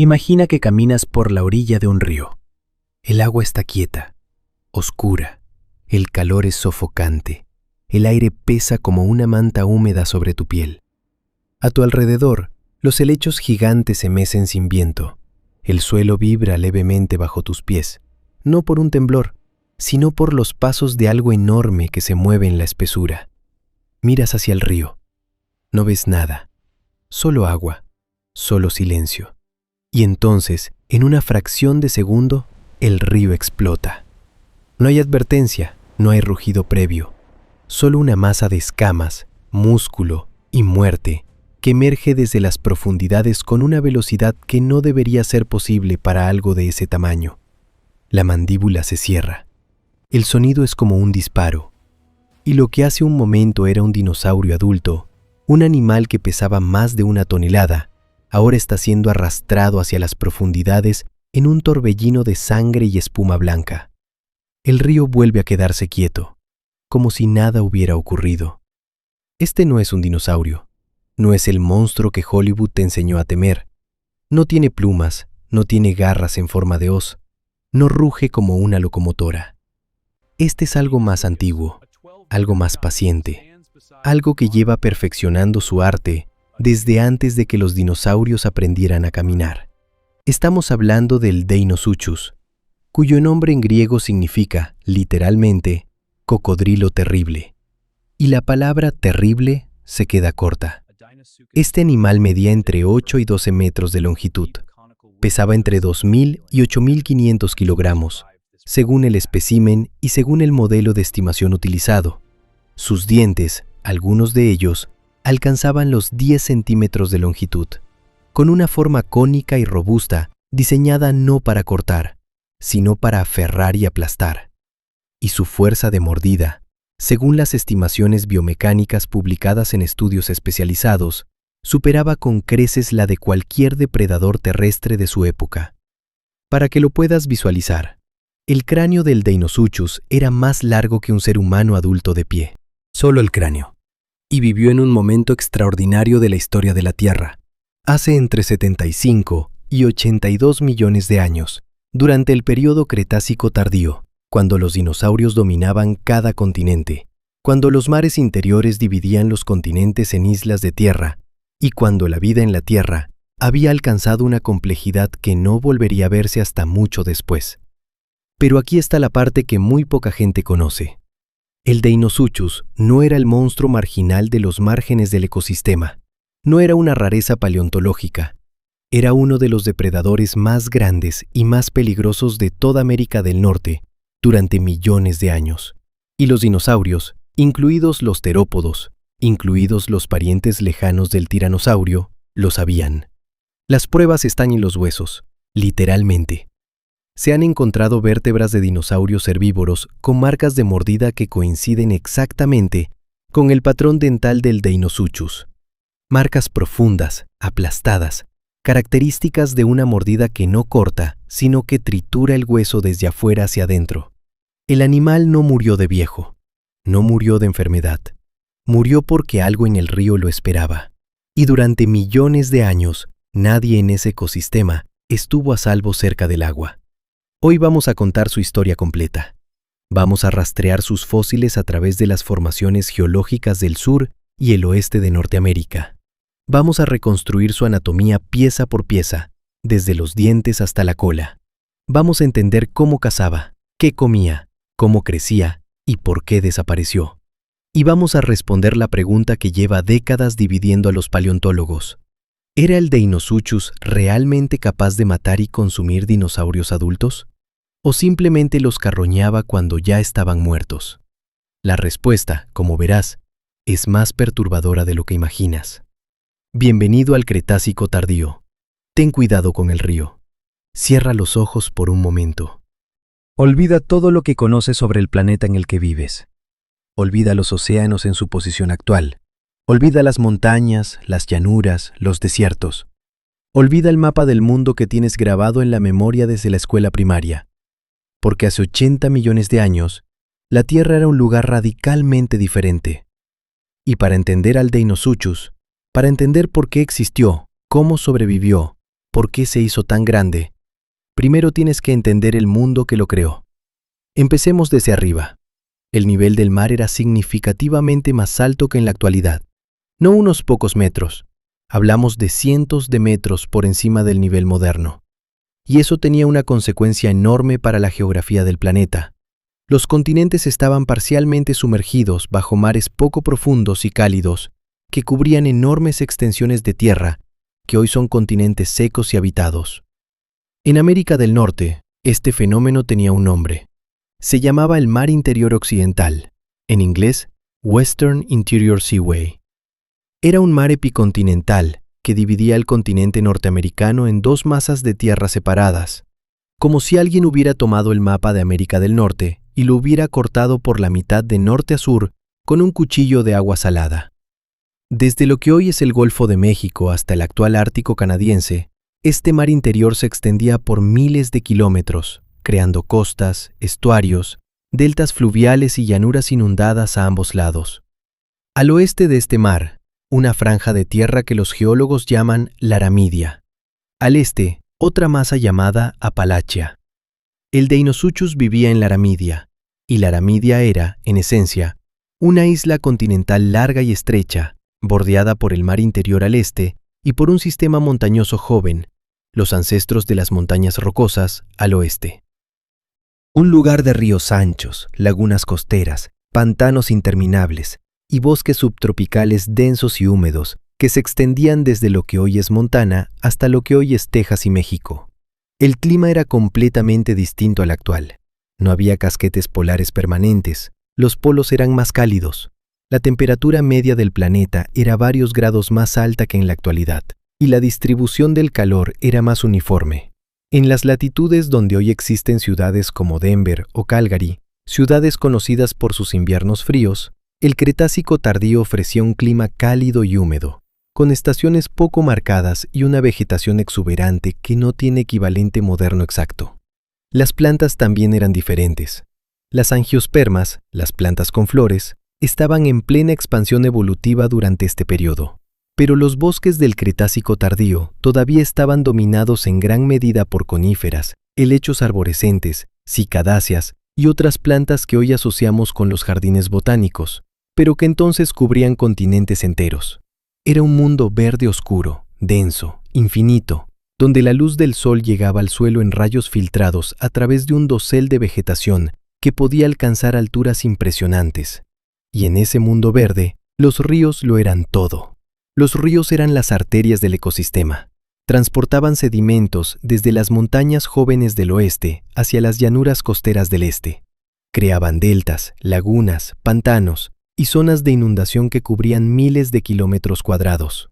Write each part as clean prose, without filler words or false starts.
Imagina que caminas por la orilla de un río. El agua está quieta, oscura, el calor es sofocante, el aire pesa como una manta húmeda sobre tu piel. A tu alrededor, los helechos gigantes se mecen sin viento. El suelo vibra levemente bajo tus pies, no por un temblor, sino por los pasos de algo enorme que se mueve en la espesura. Miras hacia el río. No ves nada, solo agua, solo silencio. Y entonces, en una fracción de segundo, el río explota. No hay advertencia, no hay rugido previo, solo una masa de escamas, músculo y muerte que emerge desde las profundidades con una velocidad que no debería ser posible para algo de ese tamaño. La mandíbula se cierra. El sonido es como un disparo. Y lo que hace un momento era un dinosaurio adulto, un animal que pesaba más de 1 tonelada, ahora está siendo arrastrado hacia las profundidades en un torbellino de sangre y espuma blanca. El río vuelve a quedarse quieto, como si nada hubiera ocurrido. Este no es un dinosaurio, no es el monstruo que Hollywood te enseñó a temer. No tiene plumas, no tiene garras en forma de hoz, no ruge como una locomotora. Este es algo más antiguo, algo más paciente, algo que lleva perfeccionando su arte desde antes de que los dinosaurios aprendieran a caminar. Estamos hablando del Deinosuchus, cuyo nombre en griego significa, literalmente, cocodrilo terrible. Y la palabra terrible se queda corta. Este animal medía entre 8 y 12 metros de longitud. Pesaba entre 2.000 y 8.500 kilogramos, según el espécimen y según el modelo de estimación utilizado. Sus dientes, algunos de ellos, alcanzaban los 10 centímetros de longitud, con una forma cónica y robusta, diseñada no para cortar, sino para aferrar y aplastar. Y su fuerza de mordida, según las estimaciones biomecánicas publicadas en estudios especializados, superaba con creces la de cualquier depredador terrestre de su época. Para que lo puedas visualizar, el cráneo del Deinosuchus era más largo que un ser humano adulto de pie, solo el cráneo, y vivió en un momento extraordinario de la historia de la Tierra, hace entre 75 y 82 millones de años, durante el período Cretácico tardío, cuando los dinosaurios dominaban cada continente, cuando los mares interiores dividían los continentes en islas de tierra, y cuando la vida en la Tierra había alcanzado una complejidad que no volvería a verse hasta mucho después. Pero aquí está la parte que muy poca gente conoce. El Deinosuchus no era el monstruo marginal de los márgenes del ecosistema, no era una rareza paleontológica, era uno de los depredadores más grandes y más peligrosos de toda América del Norte durante millones de años. Y los dinosaurios, incluidos los terópodos, incluidos los parientes lejanos del tiranosaurio, lo sabían. Las pruebas están en los huesos, literalmente. Se han encontrado vértebras de dinosaurios herbívoros con marcas de mordida que coinciden exactamente con el patrón dental del Deinosuchus. Marcas profundas, aplastadas, características de una mordida que no corta, sino que tritura el hueso desde afuera hacia adentro. El animal no murió de viejo, no murió de enfermedad, murió porque algo en el río lo esperaba. Y durante millones de años, nadie en ese ecosistema estuvo a salvo cerca del agua. Hoy vamos a contar su historia completa. Vamos a rastrear sus fósiles a través de las formaciones geológicas del sur y el oeste de Norteamérica. Vamos a reconstruir su anatomía pieza por pieza, desde los dientes hasta la cola. Vamos a entender cómo cazaba, qué comía, cómo crecía y por qué desapareció. Y vamos a responder la pregunta que lleva décadas dividiendo a los paleontólogos. ¿Era el Deinosuchus realmente capaz de matar y consumir dinosaurios adultos? ¿O simplemente los carroñaba cuando ya estaban muertos? La respuesta, como verás, es más perturbadora de lo que imaginas. Bienvenido al Cretácico tardío. Ten cuidado con el río. Cierra los ojos por un momento. Olvida todo lo que conoces sobre el planeta en el que vives. Olvida los océanos en su posición actual. Olvida las montañas, las llanuras, los desiertos. Olvida el mapa del mundo que tienes grabado en la memoria desde la escuela primaria. Porque hace 80 millones de años, la Tierra era un lugar radicalmente diferente. Y para entender al Deinosuchus, para entender por qué existió, cómo sobrevivió ¿Por qué se hizo tan grande? Primero tienes que entender el mundo que lo creó. Empecemos desde arriba. El nivel del mar era significativamente más alto que en la actualidad. No unos pocos metros. Hablamos de cientos de metros por encima del nivel moderno. Y eso tenía una consecuencia enorme para la geografía del planeta. Los continentes estaban parcialmente sumergidos bajo mares poco profundos y cálidos que cubrían enormes extensiones de tierra que hoy son continentes secos y habitados. En América del Norte, este fenómeno tenía un nombre. Se llamaba el Mar Interior Occidental, en inglés Western Interior Seaway. Era un mar epicontinental que dividía el continente norteamericano en dos masas de tierra separadas, como si alguien hubiera tomado el mapa de América del Norte y lo hubiera cortado por la mitad de norte a sur con un cuchillo de agua salada. Desde lo que hoy es el Golfo de México hasta el actual Ártico canadiense, este mar interior se extendía por miles de kilómetros, creando costas, estuarios, deltas fluviales y llanuras inundadas a ambos lados. Al oeste de este mar, una franja de tierra que los geólogos llaman Laramidia. Al este, otra masa llamada Apalachia. El Deinosuchus vivía en Laramidia, y Laramidia era, en esencia, una isla continental larga y estrecha, bordeada por el mar interior al este y por un sistema montañoso joven, los ancestros de las montañas rocosas, al oeste. Un lugar de ríos anchos, lagunas costeras, pantanos interminables y bosques subtropicales densos y húmedos que se extendían desde lo que hoy es Montana hasta lo que hoy es Texas y México. El clima era completamente distinto al actual. No había casquetes polares permanentes, los polos eran más cálidos. La temperatura media del planeta era varios grados más alta que en la actualidad, y la distribución del calor era más uniforme. En las latitudes donde hoy existen ciudades como Denver o Calgary, ciudades conocidas por sus inviernos fríos, el Cretácico tardío ofrecía un clima cálido y húmedo, con estaciones poco marcadas y una vegetación exuberante que no tiene equivalente moderno exacto. Las plantas también eran diferentes. Las angiospermas, las plantas con flores, estaban en plena expansión evolutiva durante este periodo, pero los bosques del Cretácico tardío todavía estaban dominados en gran medida por coníferas, helechos arborescentes, cicadáceas y otras plantas que hoy asociamos con los jardines botánicos, pero que entonces cubrían continentes enteros. Era un mundo verde oscuro, denso, infinito, donde la luz del sol llegaba al suelo en rayos filtrados a través de un dosel de vegetación que podía alcanzar alturas impresionantes. Y en ese mundo verde, los ríos lo eran todo. Los ríos eran las arterias del ecosistema. Transportaban sedimentos desde las montañas jóvenes del oeste hacia las llanuras costeras del este. Creaban deltas, lagunas, pantanos y zonas de inundación que cubrían miles de kilómetros cuadrados.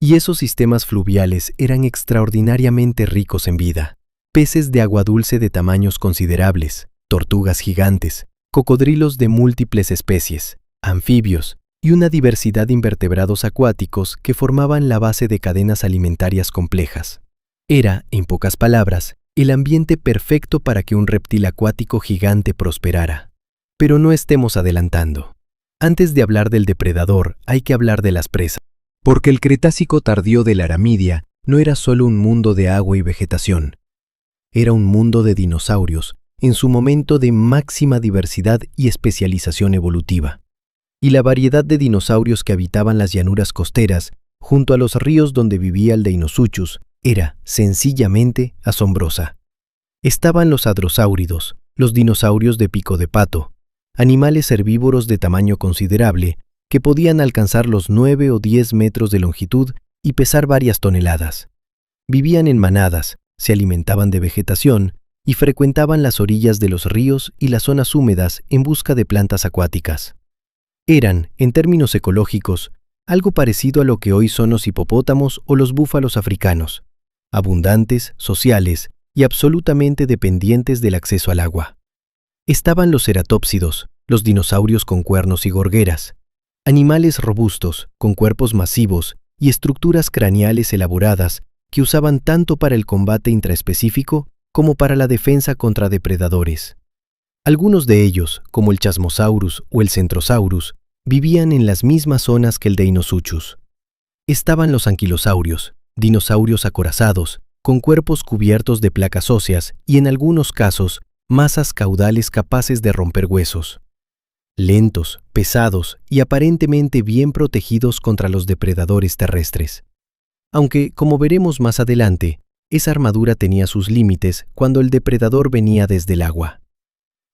Y esos sistemas fluviales eran extraordinariamente ricos en vida. Peces de agua dulce de tamaños considerables, tortugas gigantes, cocodrilos de múltiples especies, anfibios y una diversidad de invertebrados acuáticos que formaban la base de cadenas alimentarias complejas. Era, en pocas palabras, el ambiente perfecto para que un reptil acuático gigante prosperara. Pero no estemos adelantando. Antes de hablar del depredador, hay que hablar de las presas. Porque el Cretácico tardío de Laramidia no era solo un mundo de agua y vegetación. Era un mundo de dinosaurios, en su momento de máxima diversidad y especialización evolutiva. Y la variedad de dinosaurios que habitaban las llanuras costeras, junto a los ríos donde vivía el Deinosuchus, era, sencillamente, asombrosa. Estaban los hadrosáuridos, los dinosaurios de pico de pato, animales herbívoros de tamaño considerable que podían alcanzar los 9 o 10 metros de longitud y pesar varias toneladas. Vivían en manadas, se alimentaban de vegetación y frecuentaban las orillas de los ríos y las zonas húmedas en busca de plantas acuáticas. Eran, en términos ecológicos, algo parecido a lo que hoy son los hipopótamos o los búfalos africanos, abundantes, sociales y absolutamente dependientes del acceso al agua. Estaban los ceratópsidos, los dinosaurios con cuernos y gorgueras, animales robustos, con cuerpos masivos y estructuras craneales elaboradas que usaban tanto para el combate intraespecífico como para la defensa contra depredadores. Algunos de ellos, como el Chasmosaurus o el Centrosaurus, vivían en las mismas zonas que el Deinosuchus. Estaban los anquilosaurios, dinosaurios acorazados, con cuerpos cubiertos de placas óseas y, en algunos casos, masas caudales capaces de romper huesos. Lentos, pesados y aparentemente bien protegidos contra los depredadores terrestres. Aunque, como veremos más adelante, esa armadura tenía sus límites cuando el depredador venía desde el agua.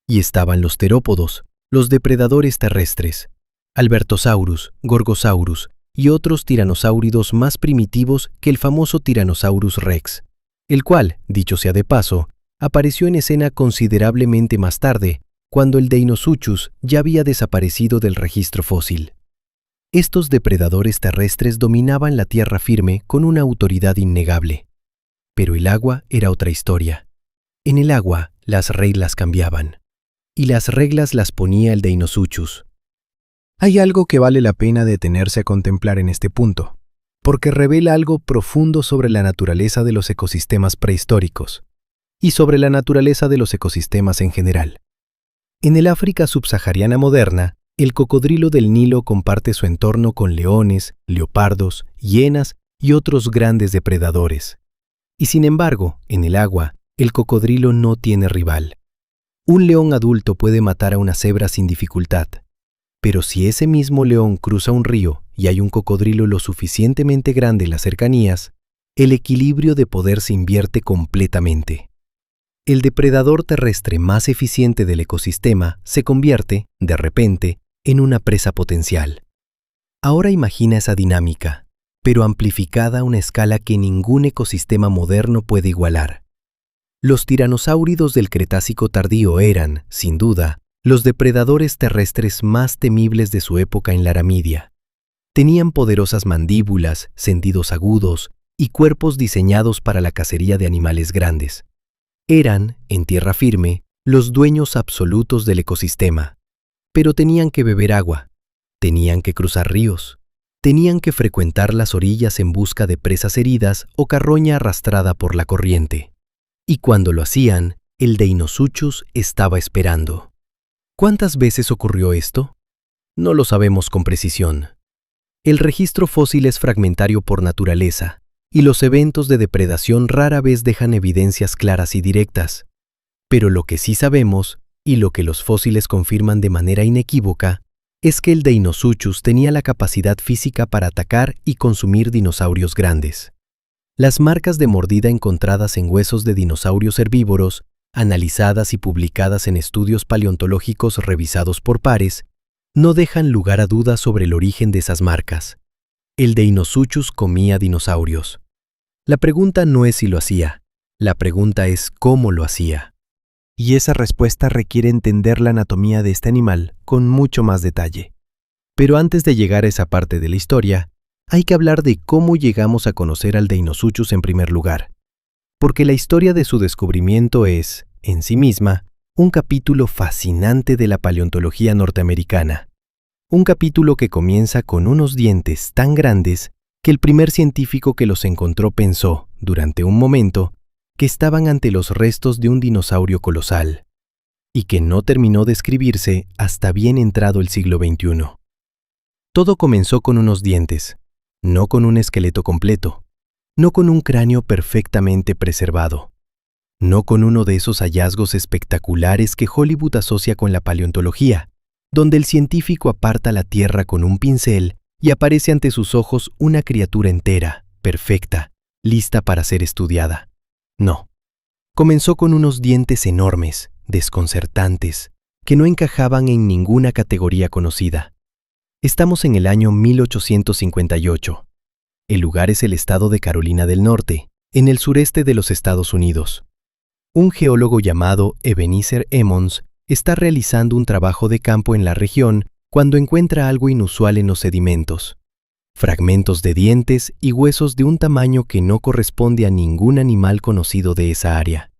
Y estaban los terópodos, los depredadores terrestres, Albertosaurus, Gorgosaurus y otros tiranosáuridos más primitivos que el famoso Tyrannosaurus rex, el cual, dicho sea de paso, apareció en escena considerablemente más tarde, cuando el Deinosuchus ya había desaparecido del registro fósil. Estos depredadores terrestres dominaban la tierra firme con una autoridad innegable. Pero el agua era otra historia. En el agua, las reglas cambiaban. Y las reglas las ponía el Deinosuchus. Hay algo que vale la pena detenerse a contemplar en este punto, porque revela algo profundo sobre la naturaleza de los ecosistemas prehistóricos y sobre la naturaleza de los ecosistemas en general. En el África subsahariana moderna, el cocodrilo del Nilo comparte su entorno con leones, leopardos, hienas y otros grandes depredadores. Y sin embargo, en el agua, el cocodrilo no tiene rival. Un león adulto puede matar a una cebra sin dificultad, pero si ese mismo león cruza un río y hay un cocodrilo lo suficientemente grande en las cercanías, el equilibrio de poder se invierte completamente. El depredador terrestre más eficiente del ecosistema se convierte, de repente, en una presa potencial. Ahora imagina esa dinámica, pero amplificada a una escala que ningún ecosistema moderno puede igualar. Los tiranosáuridos del Cretácico tardío eran, sin duda, los depredadores terrestres más temibles de su época en la Aramidia. Tenían poderosas mandíbulas, sentidos agudos y cuerpos diseñados para la cacería de animales grandes. Eran, en tierra firme, los dueños absolutos del ecosistema. Pero tenían que beber agua, tenían que cruzar ríos, tenían que frecuentar las orillas en busca de presas heridas o carroña arrastrada por la corriente. Y cuando lo hacían, el Deinosuchus estaba esperando. ¿Cuántas veces ocurrió esto? No lo sabemos con precisión. El registro fósil es fragmentario por naturaleza, y los eventos de depredación rara vez dejan evidencias claras y directas. Pero lo que sí sabemos, y lo que los fósiles confirman de manera inequívoca, es que el Deinosuchus tenía la capacidad física para atacar y consumir dinosaurios grandes. Las marcas de mordida encontradas en huesos de dinosaurios herbívoros, analizadas y publicadas en estudios paleontológicos revisados por pares, no dejan lugar a dudas sobre el origen de esas marcas. El Deinosuchus comía dinosaurios. La pregunta no es si lo hacía, la pregunta es cómo lo hacía. Y esa respuesta requiere entender la anatomía de este animal con mucho más detalle. Pero antes de llegar a esa parte de la historia, hay que hablar de cómo llegamos a conocer al Deinosuchus en primer lugar. Porque la historia de su descubrimiento es, en sí misma, un capítulo fascinante de la paleontología norteamericana. Un capítulo que comienza con unos dientes tan grandes que el primer científico que los encontró pensó, durante un momento, que estaban ante los restos de un dinosaurio colosal, y que no terminó de escribirse hasta bien entrado el siglo XXI. Todo comenzó con unos dientes, no con un esqueleto completo, no con un cráneo perfectamente preservado, no con uno de esos hallazgos espectaculares que Hollywood asocia con la paleontología, donde el científico aparta la tierra con un pincel y aparece ante sus ojos una criatura entera, perfecta, lista para ser estudiada. No. Comenzó con unos dientes enormes, desconcertantes, que no encajaban en ninguna categoría conocida. Estamos en el año 1858. El lugar es el estado de Carolina del Norte, en el sureste de los Estados Unidos. Un geólogo llamado Ebenezer Emmons está realizando un trabajo de campo en la región cuando encuentra algo inusual en los sedimentos. Fragmentos de dientes y huesos de un tamaño que no corresponde a ningún animal conocido de esa área.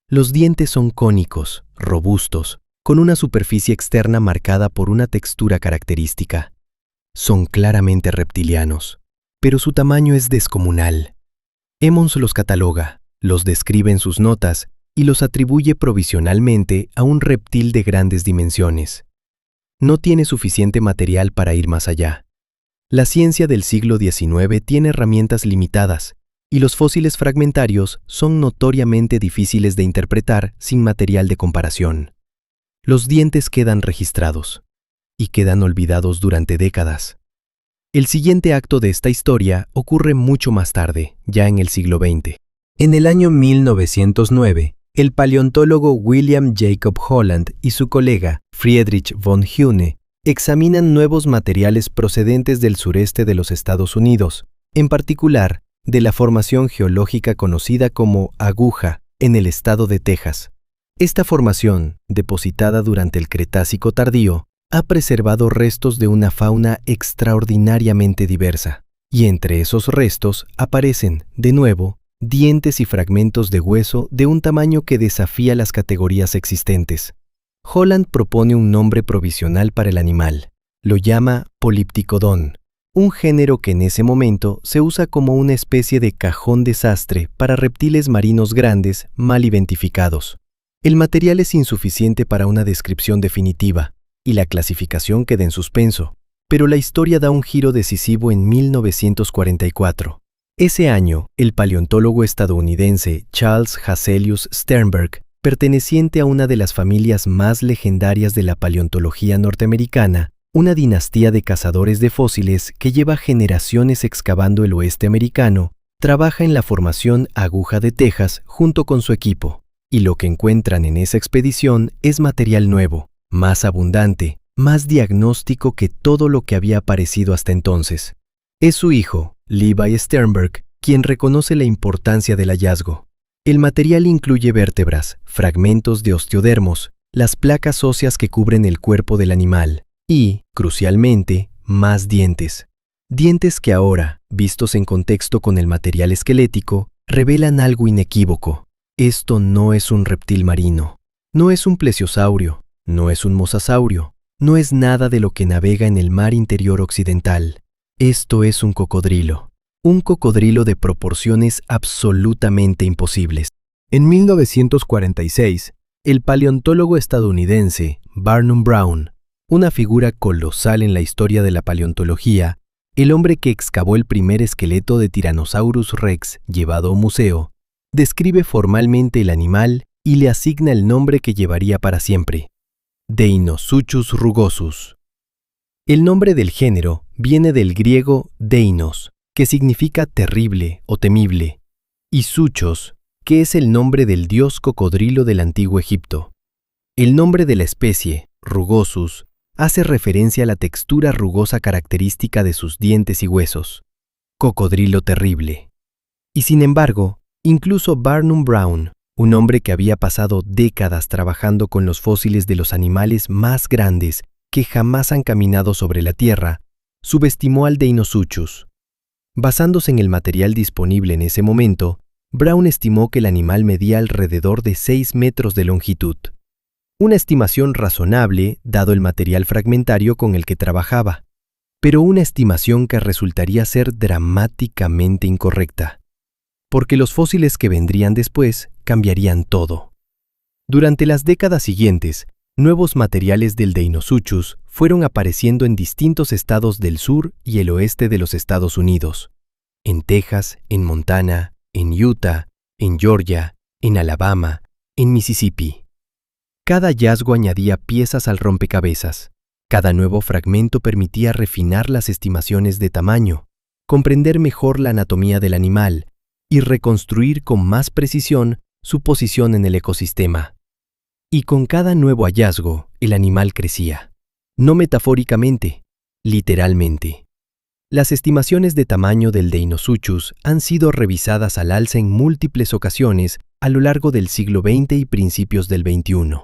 Los dientes son cónicos, robustos, con una superficie externa marcada por una textura característica. Son claramente reptilianos, pero su tamaño es descomunal. Emmons los cataloga, los describe en sus notas y los atribuye provisionalmente a un reptil de grandes dimensiones. No tiene suficiente material para ir más allá. La ciencia del siglo XIX tiene herramientas limitadas, y los fósiles fragmentarios son notoriamente difíciles de interpretar sin material de comparación. Los dientes quedan registrados y quedan olvidados durante décadas. El siguiente acto de esta historia ocurre mucho más tarde, ya en el siglo XX. En el año 1909, el paleontólogo William Jacob Holland y su colega Friedrich von Huene examinan nuevos materiales procedentes del sureste de los Estados Unidos, en particular de la formación geológica conocida como Aguja, en el estado de Texas. Esta formación, depositada durante el Cretácico tardío, ha preservado restos de una fauna extraordinariamente diversa, y entre esos restos aparecen, de nuevo, dientes y fragmentos de hueso de un tamaño que desafía las categorías existentes. Holland propone un nombre provisional para el animal. Lo llama Polipticodon, un género que en ese momento se usa como una especie de cajón desastre para reptiles marinos grandes mal identificados. El material es insuficiente para una descripción definitiva, y la clasificación queda en suspenso, pero la historia da un giro decisivo en 1944. Ese año, el paleontólogo estadounidense Charles Hazelius Sternberg, perteneciente a una de las familias más legendarias de la paleontología norteamericana, una dinastía de cazadores de fósiles que lleva generaciones excavando el oeste americano, trabaja en la formación Aguja de Texas junto con su equipo, y lo que encuentran en esa expedición es material nuevo, más abundante, más diagnóstico que todo lo que había aparecido hasta entonces. Es su hijo, Levi Sternberg, quien reconoce la importancia del hallazgo. El material incluye vértebras, fragmentos de osteodermos, las placas óseas que cubren el cuerpo del animal y, crucialmente, más dientes. Dientes que ahora, vistos en contexto con el material esquelético, revelan algo inequívoco. Esto no es un reptil marino, no es un plesiosaurio, no es un mosasaurio, no es nada de lo que navega en el mar interior occidental. Esto es un cocodrilo de proporciones absolutamente imposibles. En 1946, el paleontólogo estadounidense Barnum Brown, una figura colosal en la historia de la paleontología, el hombre que excavó el primer esqueleto de Tyrannosaurus rex llevado a un museo, describe formalmente el animal y le asigna el nombre que llevaría para siempre: Deinosuchus rugosus. El nombre del género viene del griego deinos, que significa terrible o temible, y suchos, que es el nombre del dios cocodrilo del antiguo Egipto. El nombre de la especie, rugosus, hace referencia a la textura rugosa característica de sus dientes y huesos. Cocodrilo terrible. Y sin embargo, incluso Barnum Brown, un hombre que había pasado décadas trabajando con los fósiles de los animales más grandes que jamás han caminado sobre la Tierra, subestimó al Deinosuchus. Basándose en el material disponible en ese momento, Brown estimó que el animal medía alrededor de 6 metros de longitud. Una estimación razonable, dado el material fragmentario con el que trabajaba, pero una estimación que resultaría ser dramáticamente incorrecta, porque los fósiles que vendrían después cambiarían todo. Durante las décadas siguientes, nuevos materiales del Deinosuchus fueron apareciendo en distintos estados del sur y el oeste de los Estados Unidos, en Texas, en Montana, en Utah, en Georgia, en Alabama, en Mississippi. Cada hallazgo añadía piezas al rompecabezas. Cada nuevo fragmento permitía refinar las estimaciones de tamaño, comprender mejor la anatomía del animal y reconstruir con más precisión su posición en el ecosistema. Y con cada nuevo hallazgo, el animal crecía. No metafóricamente, literalmente. Las estimaciones de tamaño del Deinosuchus han sido revisadas al alza en múltiples ocasiones a lo largo del siglo XX y principios del XXI.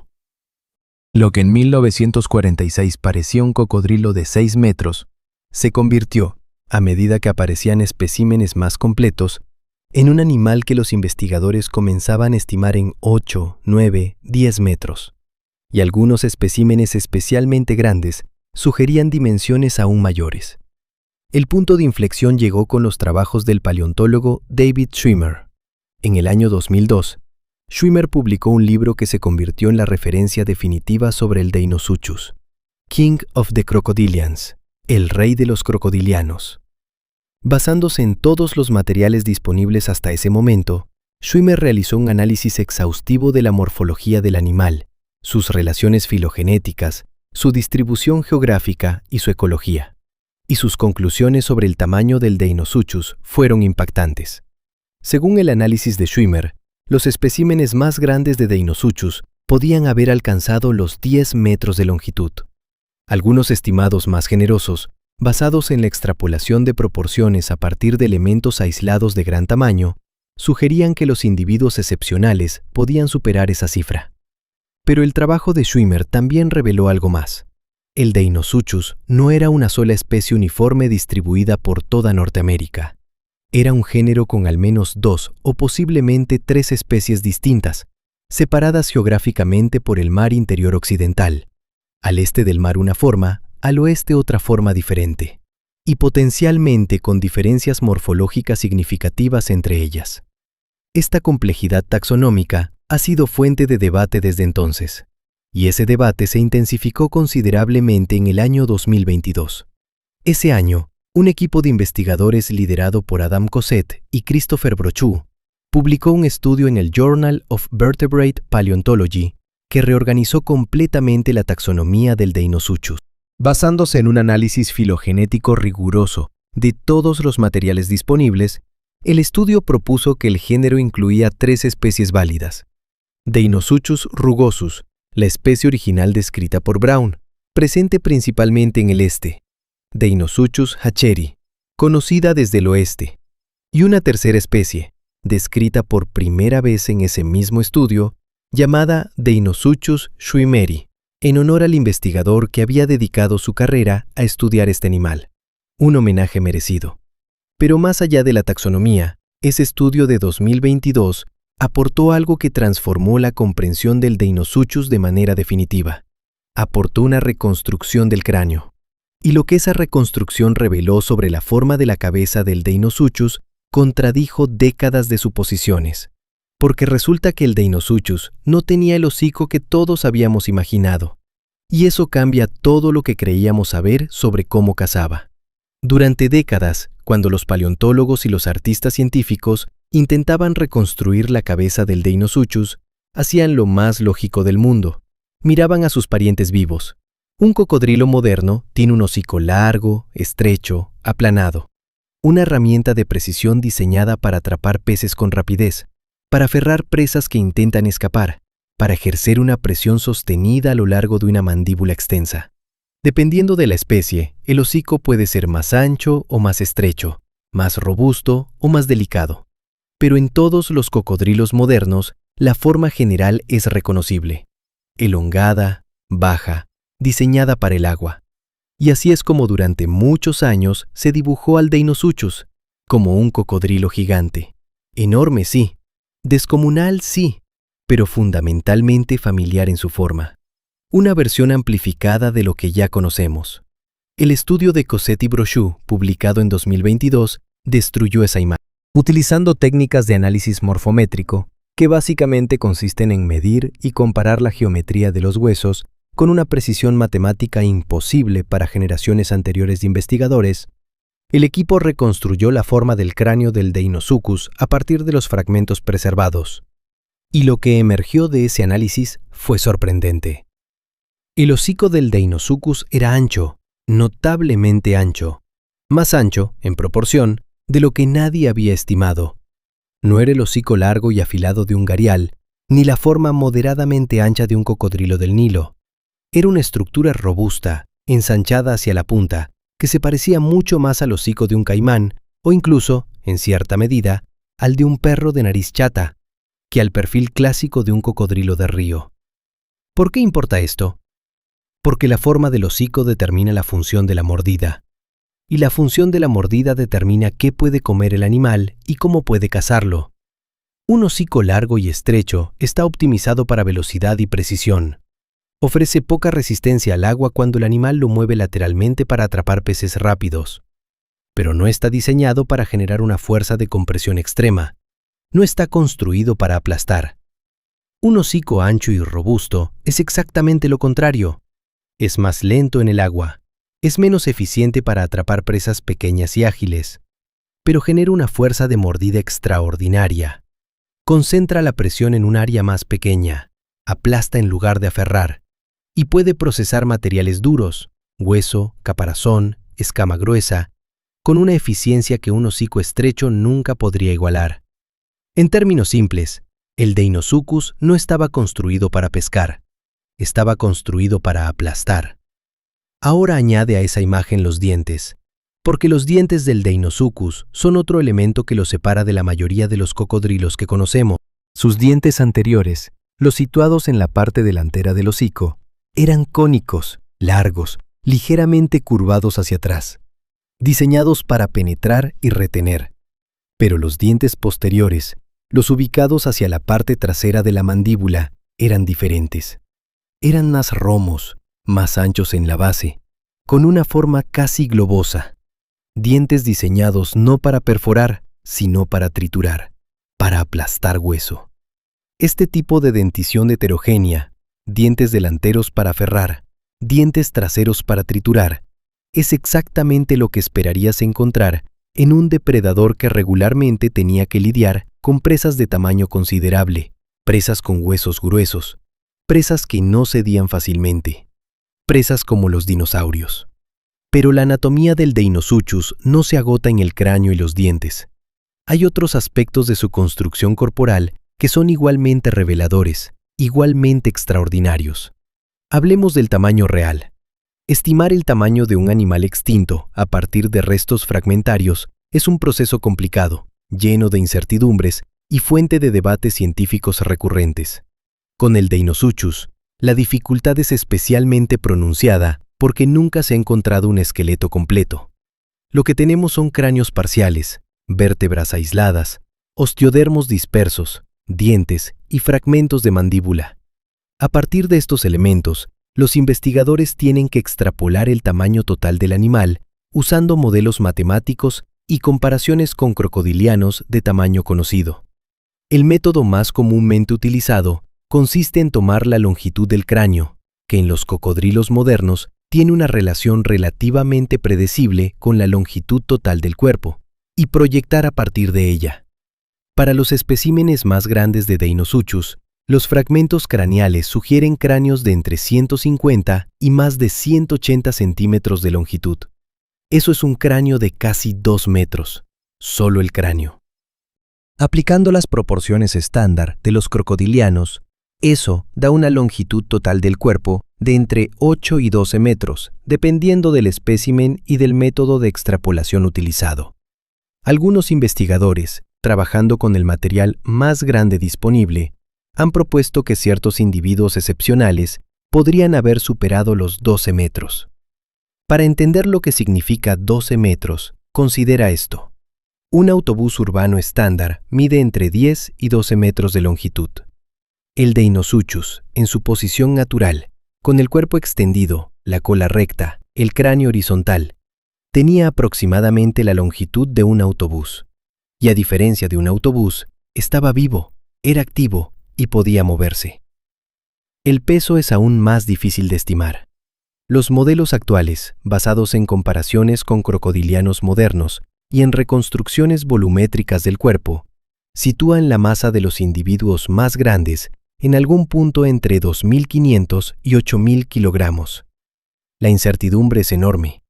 Lo que en 1946 parecía un cocodrilo de 6 metros, se convirtió, a medida que aparecían especímenes más completos, en un animal que los investigadores comenzaban a estimar en 8, 9, 10 metros. Y algunos especímenes especialmente grandes sugerían dimensiones aún mayores. El punto de inflexión llegó con los trabajos del paleontólogo David Schwimmer. En el año 2002, Schwimmer publicó un libro que se convirtió en la referencia definitiva sobre el Deinosuchus, King of the Crocodilians, el rey de los crocodilianos. Basándose en todos los materiales disponibles hasta ese momento, Schwimmer realizó un análisis exhaustivo de la morfología del animal, sus relaciones filogenéticas, su distribución geográfica y su ecología. Y sus conclusiones sobre el tamaño del Deinosuchus fueron impactantes. Según el análisis de Schwimmer, los especímenes más grandes de Deinosuchus podían haber alcanzado los 10 metros de longitud. Algunos estimados más generosos, basados en la extrapolación de proporciones a partir de elementos aislados de gran tamaño, sugerían que los individuos excepcionales podían superar esa cifra. Pero el trabajo de Schwimmer también reveló algo más. El Deinosuchus no era una sola especie uniforme distribuida por toda Norteamérica. Era un género con al menos 2 o posiblemente 3 especies distintas, separadas geográficamente por el mar interior occidental. Al este del mar una forma, al oeste otra forma diferente, y potencialmente con diferencias morfológicas significativas entre ellas. Esta complejidad taxonómica ha sido fuente de debate desde entonces, y ese debate se intensificó considerablemente en el año 2022. Ese año, un equipo de investigadores liderado por Adam Cosette y Christopher Brochu publicó un estudio en el Journal of Vertebrate Paleontology que reorganizó completamente la taxonomía del Deinosuchus. Basándose en un análisis filogenético riguroso de todos los materiales disponibles, el estudio propuso que el género incluía 3 especies válidas. Deinosuchus rugosus, la especie original descrita por Brown, presente principalmente en el este. Deinosuchus hatcheri, conocida desde el oeste. Y una tercera especie, descrita por primera vez en ese mismo estudio, llamada Deinosuchus schwimmeri, en honor al investigador que había dedicado su carrera a estudiar este animal. Un homenaje merecido. Pero más allá de la taxonomía, ese estudio de 2022 aportó algo que transformó la comprensión del Deinosuchus de manera definitiva. Aportó una reconstrucción del cráneo. Y lo que esa reconstrucción reveló sobre la forma de la cabeza del Deinosuchus contradijo décadas de suposiciones. Porque resulta que el Deinosuchus no tenía el hocico que todos habíamos imaginado. Y eso cambia todo lo que creíamos saber sobre cómo cazaba. Durante décadas, cuando los paleontólogos y los artistas científicos intentaban reconstruir la cabeza del Deinosuchus, hacían lo más lógico del mundo. Miraban a sus parientes vivos. Un cocodrilo moderno tiene un hocico largo, estrecho, aplanado. Una herramienta de precisión diseñada para atrapar peces con rapidez, para aferrar presas que intentan escapar, para ejercer una presión sostenida a lo largo de una mandíbula extensa. Dependiendo de la especie, el hocico puede ser más ancho o más estrecho, más robusto o más delicado. Pero en todos los cocodrilos modernos, la forma general es reconocible. Elongada, baja, diseñada para el agua. Y así es como durante muchos años se dibujó al Deinosuchus, como un cocodrilo gigante. Enorme sí, descomunal sí, pero fundamentalmente familiar en su forma. Una versión amplificada de lo que ya conocemos. El estudio de Cosette y Brochu, publicado en 2022, destruyó esa imagen, utilizando técnicas de análisis morfométrico, que básicamente consisten en medir y comparar la geometría de los huesos con una precisión matemática imposible para generaciones anteriores de investigadores. El equipo reconstruyó la forma del cráneo del Deinosuchus a partir de los fragmentos preservados. Y lo que emergió de ese análisis fue sorprendente. El hocico del Deinosuchus era ancho, notablemente ancho, más ancho, en proporción, de lo que nadie había estimado. No era el hocico largo y afilado de un gharial, ni la forma moderadamente ancha de un cocodrilo del Nilo. Era una estructura robusta, ensanchada hacia la punta, que se parecía mucho más al hocico de un caimán, o incluso, en cierta medida, al de un perro de nariz chata, que al perfil clásico de un cocodrilo de río. ¿Por qué importa esto? Porque la forma del hocico determina la función de la mordida, y la función de la mordida determina qué puede comer el animal y cómo puede cazarlo. Un hocico largo y estrecho está optimizado para velocidad y precisión. Ofrece poca resistencia al agua cuando el animal lo mueve lateralmente para atrapar peces rápidos. Pero no está diseñado para generar una fuerza de compresión extrema. No está construido para aplastar. Un hocico ancho y robusto es exactamente lo contrario. Es más lento en el agua. Es menos eficiente para atrapar presas pequeñas y ágiles. pero genera una fuerza de mordida extraordinaria. Concentra la presión en un área más pequeña, aplasta en lugar de aferrar, y puede procesar materiales duros, hueso, caparazón, escama gruesa, con una eficiencia que un hocico estrecho nunca podría igualar. En términos simples, el Deinosuchus no estaba construido para pescar, estaba construido para aplastar. Ahora añade a esa imagen los dientes, porque los dientes del Deinosuchus son otro elemento que lo separa de la mayoría de los cocodrilos que conocemos. Sus dientes anteriores, los situados en la parte delantera del hocico, eran cónicos, largos, ligeramente curvados hacia atrás, diseñados para penetrar y retener. Pero los dientes posteriores, los ubicados hacia la parte trasera de la mandíbula, eran diferentes. Eran más romos, más anchos en la base, con una forma casi globosa. Dientes diseñados no para perforar, sino para triturar, para aplastar hueso. Este tipo de dentición heterogénea, dientes delanteros para aferrar, dientes traseros para triturar, es exactamente lo que esperarías encontrar en un depredador que regularmente tenía que lidiar con presas de tamaño considerable, presas con huesos gruesos, presas que no cedían fácilmente, presas como los dinosaurios. Pero la anatomía del Deinosuchus no se agota en el cráneo y los dientes. Hay otros aspectos de su construcción corporal que son igualmente reveladores, igualmente extraordinarios. Hablemos del tamaño real. Estimar el tamaño de un animal extinto a partir de restos fragmentarios es un proceso complicado, lleno de incertidumbres y fuente de debates científicos recurrentes. Con el Deinosuchus, la dificultad es especialmente pronunciada porque nunca se ha encontrado un esqueleto completo. Lo que tenemos son cráneos parciales, vértebras aisladas, osteodermos dispersos, dientes y fragmentos de mandíbula. A partir de estos elementos, los investigadores tienen que extrapolar el tamaño total del animal usando modelos matemáticos y comparaciones con crocodilianos de tamaño conocido. El método más comúnmente utilizado consiste en tomar la longitud del cráneo, que en los cocodrilos modernos tiene una relación relativamente predecible con la longitud total del cuerpo, y proyectar a partir de ella. Para los especímenes más grandes de Deinosuchus, los fragmentos craneales sugieren cráneos de entre 150 y más de 180 centímetros de longitud. Eso es un cráneo de casi 2 metros, solo el cráneo. Aplicando las proporciones estándar de los crocodilianos, eso da una longitud total del cuerpo de entre 8 y 12 metros, dependiendo del espécimen y del método de extrapolación utilizado. Algunos investigadores, trabajando con el material más grande disponible, han propuesto que ciertos individuos excepcionales podrían haber superado los 12 metros. Para entender lo que significa 12 metros, considera esto. Un autobús urbano estándar mide entre 10 y 12 metros de longitud. El Deinosuchus, en su posición natural, con el cuerpo extendido, la cola recta, el cráneo horizontal, tenía aproximadamente la longitud de un autobús. Y a diferencia de un autobús, estaba vivo, era activo y podía moverse. El peso es aún más difícil de estimar. Los modelos actuales, basados en comparaciones con crocodilianos modernos y en reconstrucciones volumétricas del cuerpo, sitúan la masa de los individuos más grandes en algún punto entre 2.500 y 8.000 kilogramos. La incertidumbre es enorme.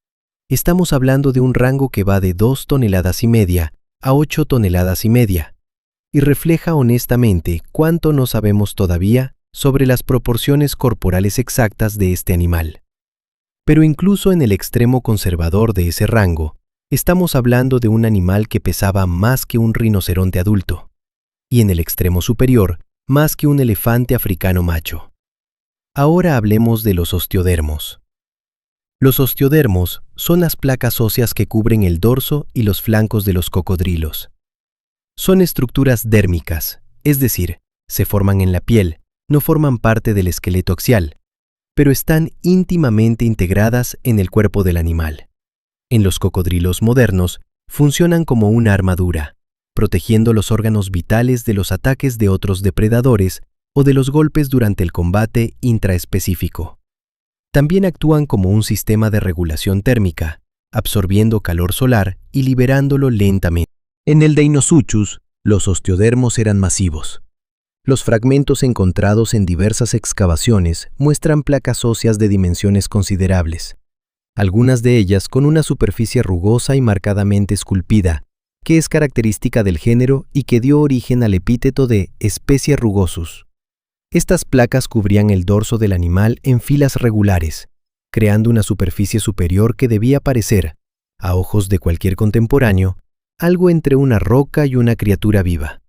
Estamos hablando de un rango que va de 2,5 toneladas a 8,5 toneladas, y refleja honestamente cuánto no sabemos todavía sobre las proporciones corporales exactas de este animal. Pero incluso en el extremo conservador de ese rango, estamos hablando de un animal que pesaba más que un rinoceronte adulto, y en el extremo superior, más que un elefante africano macho. Ahora hablemos de los osteodermos. Los osteodermos son las placas óseas que cubren el dorso y los flancos de los cocodrilos. Son estructuras dérmicas, es decir, se forman en la piel, no forman parte del esqueleto axial, pero están íntimamente integradas en el cuerpo del animal. En los cocodrilos modernos, funcionan como una armadura, protegiendo los órganos vitales de los ataques de otros depredadores o de los golpes durante el combate intraespecífico. También actúan como un sistema de regulación térmica, absorbiendo calor solar y liberándolo lentamente. En el Deinosuchus, los osteodermos eran masivos. Los fragmentos encontrados en diversas excavaciones muestran placas óseas de dimensiones considerables, algunas de ellas con una superficie rugosa y marcadamente esculpida, que es característica del género y que dio origen al epíteto de especie rugosus. Estas placas cubrían el dorso del animal en filas regulares, creando una superficie superior que debía parecer, a ojos de cualquier contemporáneo, algo entre una roca y una criatura viva.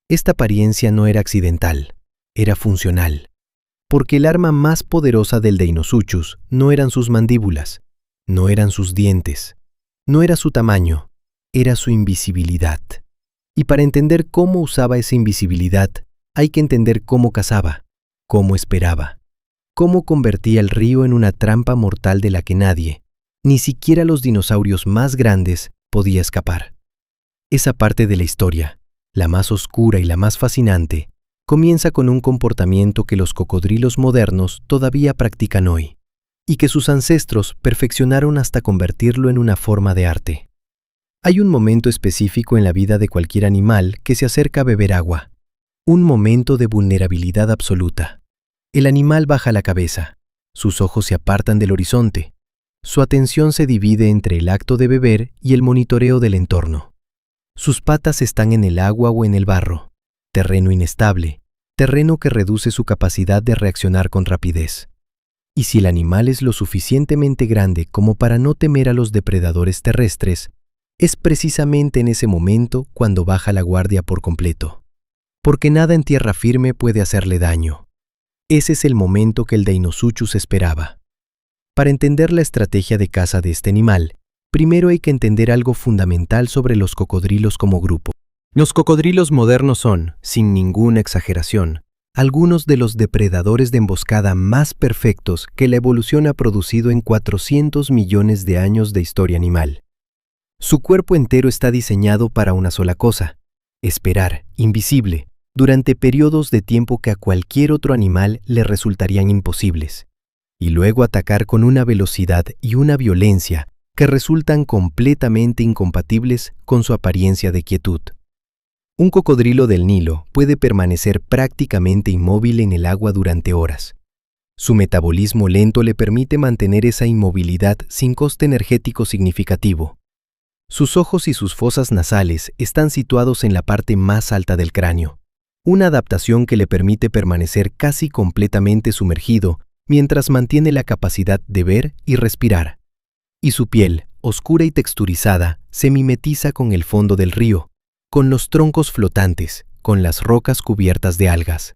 Esta apariencia no era accidental, era funcional, porque el arma más poderosa del Deinosuchus no eran sus mandíbulas, no eran sus dientes, no era su tamaño, era su invisibilidad. Y para entender cómo usaba esa invisibilidad, hay que entender cómo cazaba, cómo esperaba, cómo convertía el río en una trampa mortal de la que nadie, ni siquiera los dinosaurios más grandes, podía escapar. Esa parte de la historia, la más oscura y la más fascinante, comienza con un comportamiento que los cocodrilos modernos todavía practican hoy, y que sus ancestros perfeccionaron hasta convertirlo en una forma de arte. Hay un momento específico en la vida de cualquier animal que se acerca a beber agua, un momento de vulnerabilidad absoluta. El animal baja la cabeza, sus ojos se apartan del horizonte, su atención se divide entre el acto de beber y el monitoreo del entorno. Sus patas están en el agua o en el barro, terreno inestable, terreno que reduce su capacidad de reaccionar con rapidez. Y si el animal es lo suficientemente grande como para no temer a los depredadores terrestres, es precisamente en ese momento cuando baja la guardia por completo. Porque nada en tierra firme puede hacerle daño. Ese es el momento que el Deinosuchus esperaba. Para entender la estrategia de caza de este animal, primero hay que entender algo fundamental sobre los cocodrilos como grupo. Los cocodrilos modernos son, sin ninguna exageración, algunos de los depredadores de emboscada más perfectos que la evolución ha producido en 400 millones de años de historia animal. Su cuerpo entero está diseñado para una sola cosa: esperar, invisible, durante periodos de tiempo que a cualquier otro animal le resultarían imposibles, y luego atacar con una velocidad y una violencia que resultan completamente incompatibles con su apariencia de quietud. Un cocodrilo del Nilo puede permanecer prácticamente inmóvil en el agua durante horas. Su metabolismo lento le permite mantener esa inmovilidad sin coste energético significativo. Sus ojos y sus fosas nasales están situados en la parte más alta del cráneo, una adaptación que le permite permanecer casi completamente sumergido mientras mantiene la capacidad de ver y respirar. Y su piel, oscura y texturizada, se mimetiza con el fondo del río, con los troncos flotantes, con las rocas cubiertas de algas.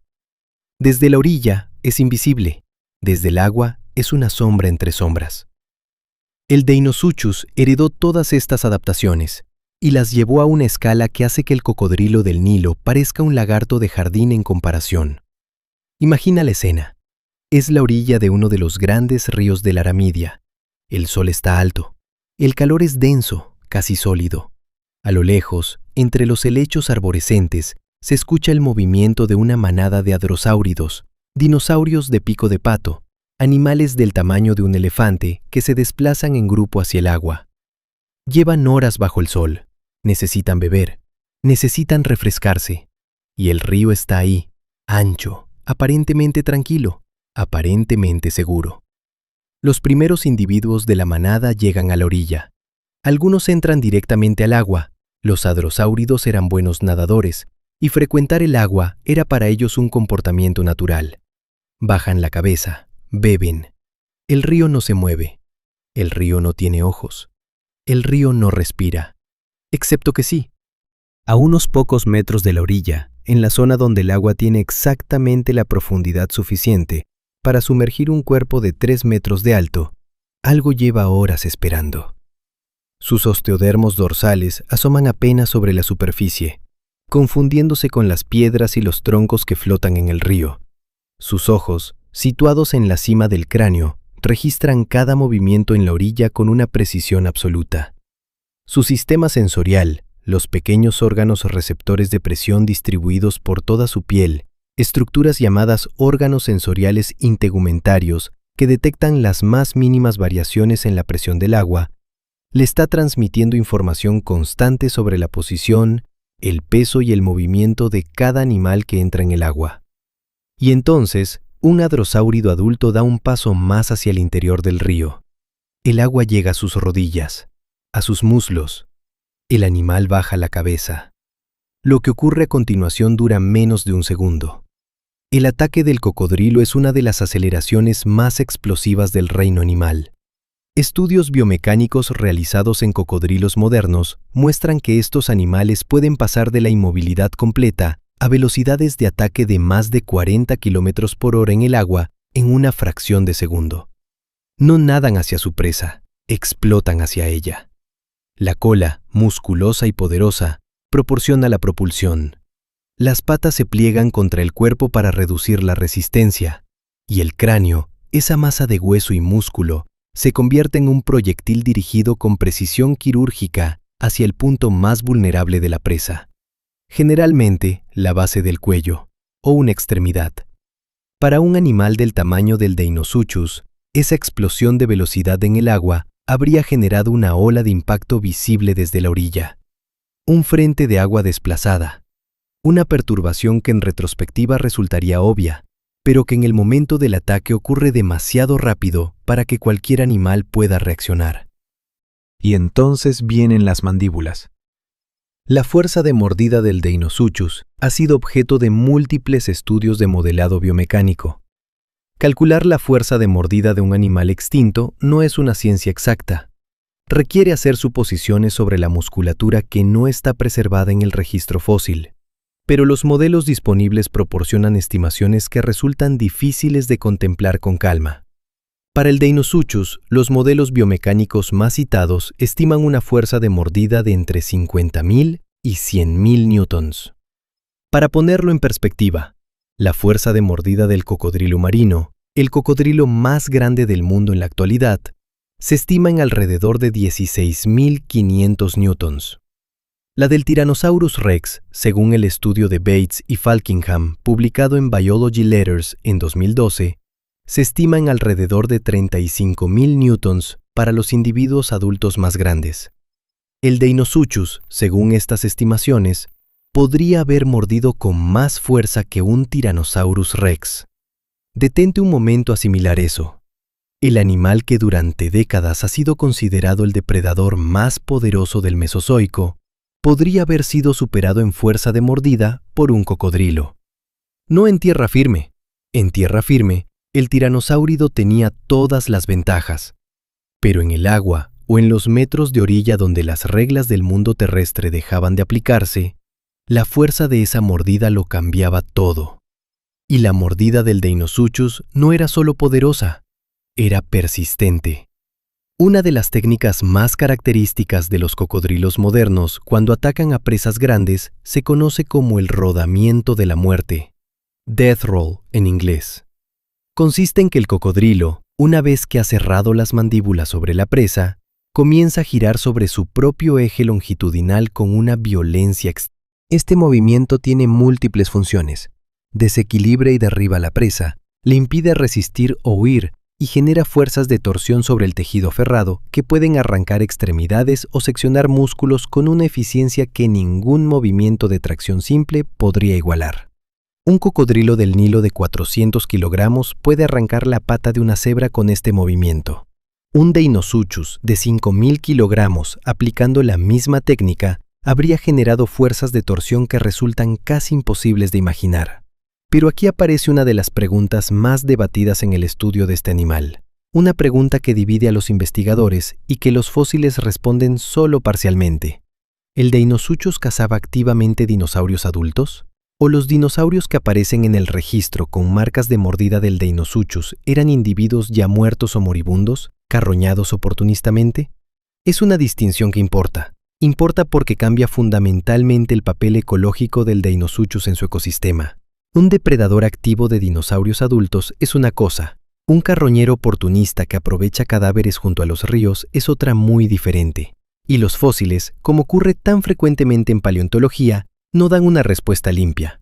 Desde la orilla es invisible, desde el agua es una sombra entre sombras. El Deinosuchus heredó todas estas adaptaciones y las llevó a una escala que hace que el cocodrilo del Nilo parezca un lagarto de jardín en comparación. Imagina la escena. Es la orilla de uno de los grandes ríos de la Aramidia. El sol está alto. El calor es denso, casi sólido. A lo lejos, entre los helechos arborescentes, se escucha el movimiento de una manada de hadrosáuridos, dinosaurios de pico de pato, animales del tamaño de un elefante que se desplazan en grupo hacia el agua. Llevan horas bajo el sol, necesitan beber, necesitan refrescarse, y el río está ahí, ancho, aparentemente tranquilo, aparentemente seguro. Los primeros individuos de la manada llegan a la orilla. Algunos entran directamente al agua. Los hadrosáuridos eran buenos nadadores, y frecuentar el agua era para ellos un comportamiento natural. Bajan la cabeza, beben. El río no se mueve. El río no tiene ojos. El río no respira. Excepto que sí. A unos pocos metros de la orilla, en la zona donde el agua tiene exactamente la profundidad suficiente para sumergir un cuerpo de 3 metros de alto, algo lleva horas esperando. Sus osteodermos dorsales asoman apenas sobre la superficie, confundiéndose con las piedras y los troncos que flotan en el río. Sus ojos, situados en la cima del cráneo, registran cada movimiento en la orilla con una precisión absoluta. Su sistema sensorial, los pequeños órganos receptores de presión distribuidos por toda su piel, estructuras llamadas órganos sensoriales integumentarios que detectan las más mínimas variaciones en la presión del agua, le está transmitiendo información constante sobre la posición, el peso y el movimiento de cada animal que entra en el agua. Y entonces, un hadrosáurido adulto da un paso más hacia el interior del río. El agua llega a sus rodillas, a sus muslos. El animal baja la cabeza. Lo que ocurre a continuación dura menos de un segundo. El ataque del cocodrilo es una de las aceleraciones más explosivas del reino animal. Estudios biomecánicos realizados en cocodrilos modernos muestran que estos animales pueden pasar de la inmovilidad completa a velocidades de ataque de más de 40 km por hora en el agua en una fracción de segundo. No nadan hacia su presa, explotan hacia ella. La cola, musculosa y poderosa, proporciona la propulsión. Las patas se pliegan contra el cuerpo para reducir la resistencia, y el cráneo, esa masa de hueso y músculo, se convierte en un proyectil dirigido con precisión quirúrgica hacia el punto más vulnerable de la presa, generalmente la base del cuello o una extremidad. Para un animal del tamaño del Deinosuchus, esa explosión de velocidad en el agua habría generado una ola de impacto visible desde la orilla. Un frente de agua desplazada. Una perturbación que en retrospectiva resultaría obvia, pero que en el momento del ataque ocurre demasiado rápido para que cualquier animal pueda reaccionar. Y entonces vienen las mandíbulas. La fuerza de mordida del Deinosuchus ha sido objeto de múltiples estudios de modelado biomecánico. Calcular la fuerza de mordida de un animal extinto no es una ciencia exacta. Requiere hacer suposiciones sobre la musculatura que no está preservada en el registro fósil. Pero los modelos disponibles proporcionan estimaciones que resultan difíciles de contemplar con calma. Para el Deinosuchus, los modelos biomecánicos más citados estiman una fuerza de mordida de entre 50.000 y 100.000 newtons. Para ponerlo en perspectiva, la fuerza de mordida del cocodrilo marino, el cocodrilo más grande del mundo en la actualidad, se estima en alrededor de 16.500 newtons. La del Tyrannosaurus rex, según el estudio de Bates y Falkingham, publicado en Biology Letters en 2012, se estima en alrededor de 35.000 newtons para los individuos adultos más grandes. El Deinosuchus, según estas estimaciones, podría haber mordido con más fuerza que un Tyrannosaurus rex. Detente un momento a asimilar eso. El animal que durante décadas ha sido considerado el depredador más poderoso del Mesozoico, podría haber sido superado en fuerza de mordida por un cocodrilo. No en tierra firme. En tierra firme, el tiranosaurio tenía todas las ventajas. Pero en el agua o en los metros de orilla donde las reglas del mundo terrestre dejaban de aplicarse, la fuerza de esa mordida lo cambiaba todo. Y la mordida del Deinosuchus no era solo poderosa, era persistente. Una de las técnicas más características de los cocodrilos modernos cuando atacan a presas grandes se conoce como el rodamiento de la muerte, death roll en inglés. Consiste en que el cocodrilo, una vez que ha cerrado las mandíbulas sobre la presa, comienza a girar sobre su propio eje longitudinal con una violencia extrema. Este movimiento tiene múltiples funciones. Desequilibra y derriba a la presa, le impide resistir o huir, y genera fuerzas de torsión sobre el tejido ferrado que pueden arrancar extremidades o seccionar músculos con una eficiencia que ningún movimiento de tracción simple podría igualar. Un cocodrilo del Nilo de 400 kilogramos puede arrancar la pata de una cebra con este movimiento. Un Deinosuchus de 5.000 kilogramos aplicando la misma técnica habría generado fuerzas de torsión que resultan casi imposibles de imaginar. Pero aquí aparece una de las preguntas más debatidas en el estudio de este animal. Una pregunta que divide a los investigadores y que los fósiles responden solo parcialmente. ¿El Deinosuchus cazaba activamente dinosaurios adultos? ¿O los dinosaurios que aparecen en el registro con marcas de mordida del Deinosuchus eran individuos ya muertos o moribundos, carroñados oportunistamente? Es una distinción que importa. Importa porque cambia fundamentalmente el papel ecológico del Deinosuchus en su ecosistema. Un depredador activo de dinosaurios adultos es una cosa. Un carroñero oportunista que aprovecha cadáveres junto a los ríos es otra muy diferente. Y los fósiles, como ocurre tan frecuentemente en paleontología, no dan una respuesta limpia.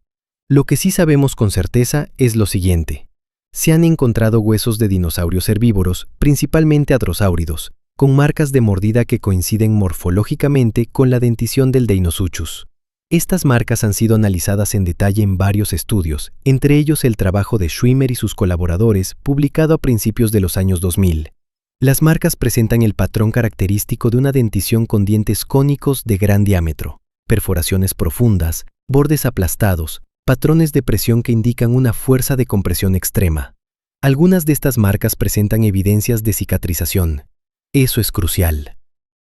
Lo que sí sabemos con certeza es lo siguiente. Se han encontrado huesos de dinosaurios herbívoros, principalmente hadrosáuridos, con marcas de mordida que coinciden morfológicamente con la dentición del Deinosuchus. Estas marcas han sido analizadas en detalle en varios estudios, entre ellos el trabajo de Schwimmer y sus colaboradores, publicado a principios de los años 2000. Las marcas presentan el patrón característico de una dentición con dientes cónicos de gran diámetro, perforaciones profundas, bordes aplastados, patrones de presión que indican una fuerza de compresión extrema. Algunas de estas marcas presentan evidencias de cicatrización. Eso es crucial.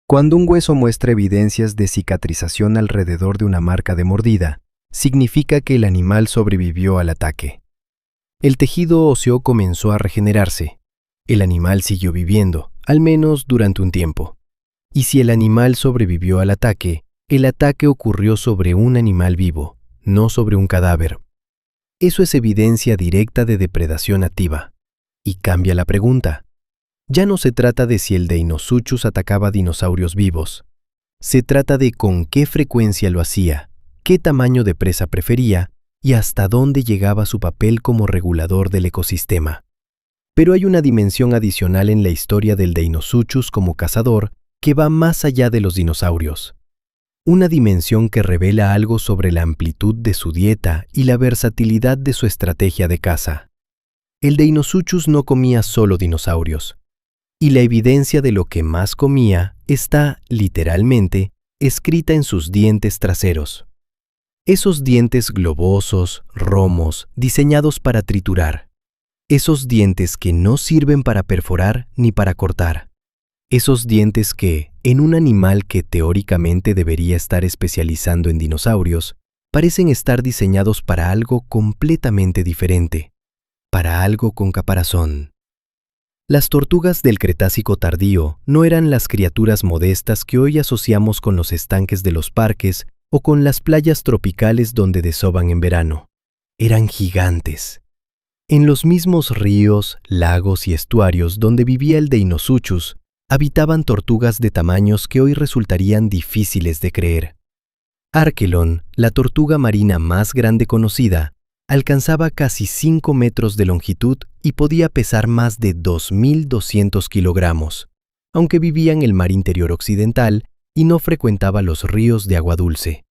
Cuando un hueso muestra evidencias de cicatrización alrededor de una marca de mordida, significa que el animal sobrevivió al ataque. El tejido óseo comenzó a regenerarse. El animal siguió viviendo, al menos durante un tiempo. Y si el animal sobrevivió al ataque, el ataque ocurrió sobre un animal vivo, no sobre un cadáver. Eso es evidencia directa de depredación activa. Y cambia la pregunta. Ya no se trata de si el Deinosuchus atacaba dinosaurios vivos. Se trata de con qué frecuencia lo hacía, qué tamaño de presa prefería y hasta dónde llegaba su papel como regulador del ecosistema. Pero hay una dimensión adicional en la historia del Deinosuchus como cazador que va más allá de los dinosaurios. Una dimensión que revela algo sobre la amplitud de su dieta y la versatilidad de su estrategia de caza. El Deinosuchus no comía solo dinosaurios. Y la evidencia de lo que más comía está, literalmente, escrita en sus dientes traseros. Esos dientes globosos, romos, diseñados para triturar. Esos dientes que no sirven para perforar ni para cortar. Esos dientes que, en un animal que teóricamente debería estar especializando en dinosaurios, parecen estar diseñados para algo completamente diferente, para algo con caparazón. Las tortugas del Cretácico tardío no eran las criaturas modestas que hoy asociamos con los estanques de los parques o con las playas tropicales donde desoban en verano. Eran gigantes. En los mismos ríos, lagos y estuarios donde vivía el Deinosuchus, habitaban tortugas de tamaños que hoy resultarían difíciles de creer. Archelon, la tortuga marina más grande conocida, alcanzaba casi 5 metros de longitud y podía pesar más de 2.200 kilogramos, aunque vivía en el mar interior occidental y no frecuentaba los ríos de agua dulce.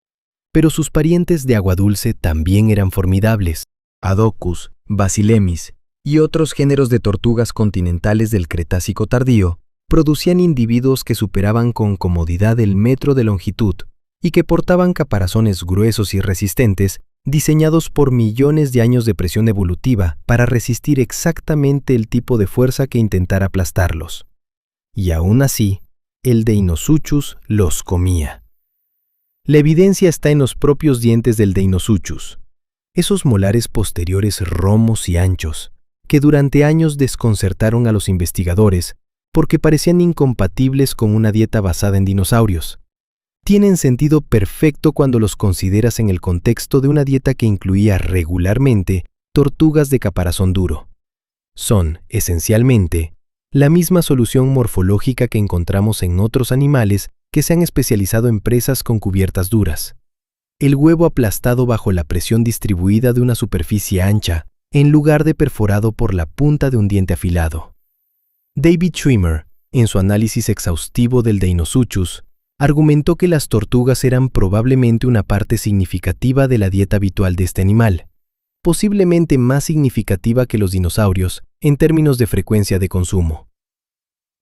Pero sus parientes de agua dulce también eran formidables. Hadocus, Basilemis y otros géneros de tortugas continentales del Cretácico tardío producían individuos que superaban con comodidad el metro de longitud y que portaban caparazones gruesos y resistentes diseñados por millones de años de presión evolutiva para resistir exactamente el tipo de fuerza que intentara aplastarlos. Y aún así, el Deinosuchus los comía. La evidencia está en los propios dientes del Deinosuchus, esos molares posteriores romos y anchos, que durante años desconcertaron a los investigadores porque parecían incompatibles con una dieta basada en dinosaurios. Tienen sentido perfecto cuando los consideras en el contexto de una dieta que incluía regularmente tortugas de caparazón duro. Son, esencialmente, la misma solución morfológica que encontramos en otros animales que se han especializado en presas con cubiertas duras. El huevo aplastado bajo la presión distribuida de una superficie ancha, en lugar de perforado por la punta de un diente afilado. David Schwimmer, en su análisis exhaustivo del Deinosuchus, argumentó que las tortugas eran probablemente una parte significativa de la dieta habitual de este animal, posiblemente más significativa que los dinosaurios en términos de frecuencia de consumo.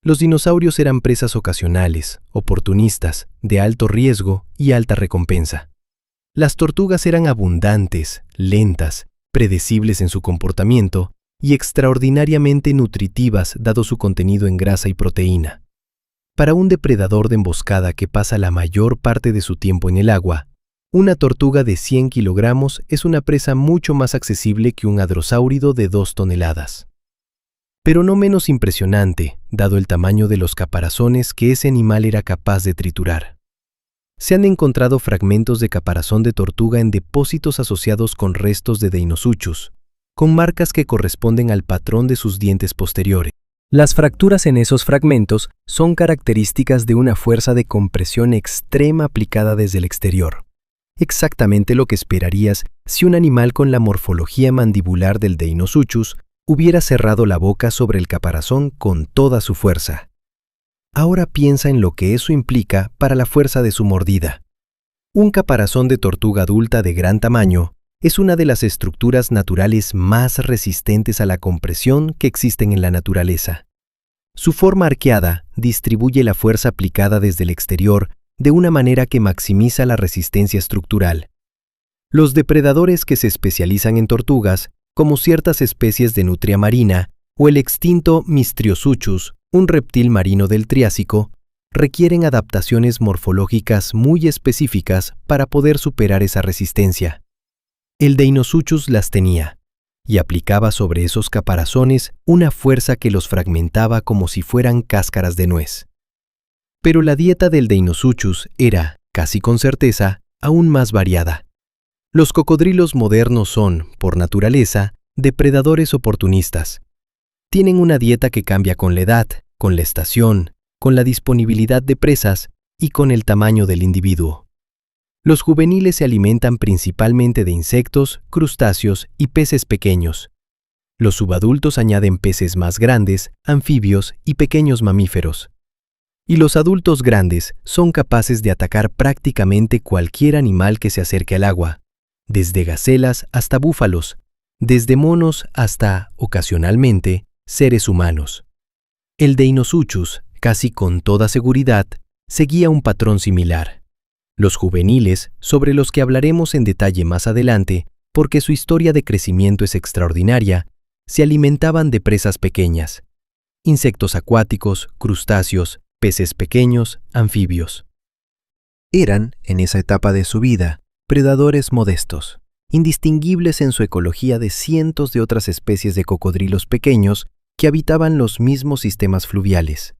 Los dinosaurios eran presas ocasionales, oportunistas, de alto riesgo y alta recompensa. Las tortugas eran abundantes, lentas, predecibles en su comportamiento y extraordinariamente nutritivas dado su contenido en grasa y proteína. Para un depredador de emboscada que pasa la mayor parte de su tiempo en el agua, una tortuga de 100 kilogramos es una presa mucho más accesible que un hadrosáurido de 2 toneladas. Pero no menos impresionante, dado el tamaño de los caparazones que ese animal era capaz de triturar. Se han encontrado fragmentos de caparazón de tortuga en depósitos asociados con restos de Deinosuchus, con marcas que corresponden al patrón de sus dientes posteriores. Las fracturas en esos fragmentos son características de una fuerza de compresión extrema aplicada desde el exterior. Exactamente lo que esperarías si un animal con la morfología mandibular del Deinosuchus hubiera cerrado la boca sobre el caparazón con toda su fuerza. Ahora piensa en lo que eso implica para la fuerza de su mordida. Un caparazón de tortuga adulta de gran tamaño es una de las estructuras naturales más resistentes a la compresión que existen en la naturaleza. Su forma arqueada distribuye la fuerza aplicada desde el exterior de una manera que maximiza la resistencia estructural. Los depredadores que se especializan en tortugas, como ciertas especies de nutria marina o el extinto Mistriosuchus, un reptil marino del Triásico, requieren adaptaciones morfológicas muy específicas para poder superar esa resistencia. El Deinosuchus las tenía, y aplicaba sobre esos caparazones una fuerza que los fragmentaba como si fueran cáscaras de nuez. Pero la dieta del Deinosuchus era, casi con certeza, aún más variada. Los cocodrilos modernos son, por naturaleza, depredadores oportunistas. Tienen una dieta que cambia con la edad, con la estación, con la disponibilidad de presas y con el tamaño del individuo. Los juveniles se alimentan principalmente de insectos, crustáceos y peces pequeños. Los subadultos añaden peces más grandes, anfibios y pequeños mamíferos. Y los adultos grandes son capaces de atacar prácticamente cualquier animal que se acerque al agua, desde gacelas hasta búfalos, desde monos hasta, ocasionalmente, seres humanos. El Deinosuchus, casi con toda seguridad, seguía un patrón similar. Los juveniles, sobre los que hablaremos en detalle más adelante, porque su historia de crecimiento es extraordinaria, se alimentaban de presas pequeñas, insectos acuáticos, crustáceos, peces pequeños, anfibios. Eran, en esa etapa de su vida, predadores modestos, indistinguibles en su ecología de cientos de otras especies de cocodrilos pequeños que habitaban los mismos sistemas fluviales.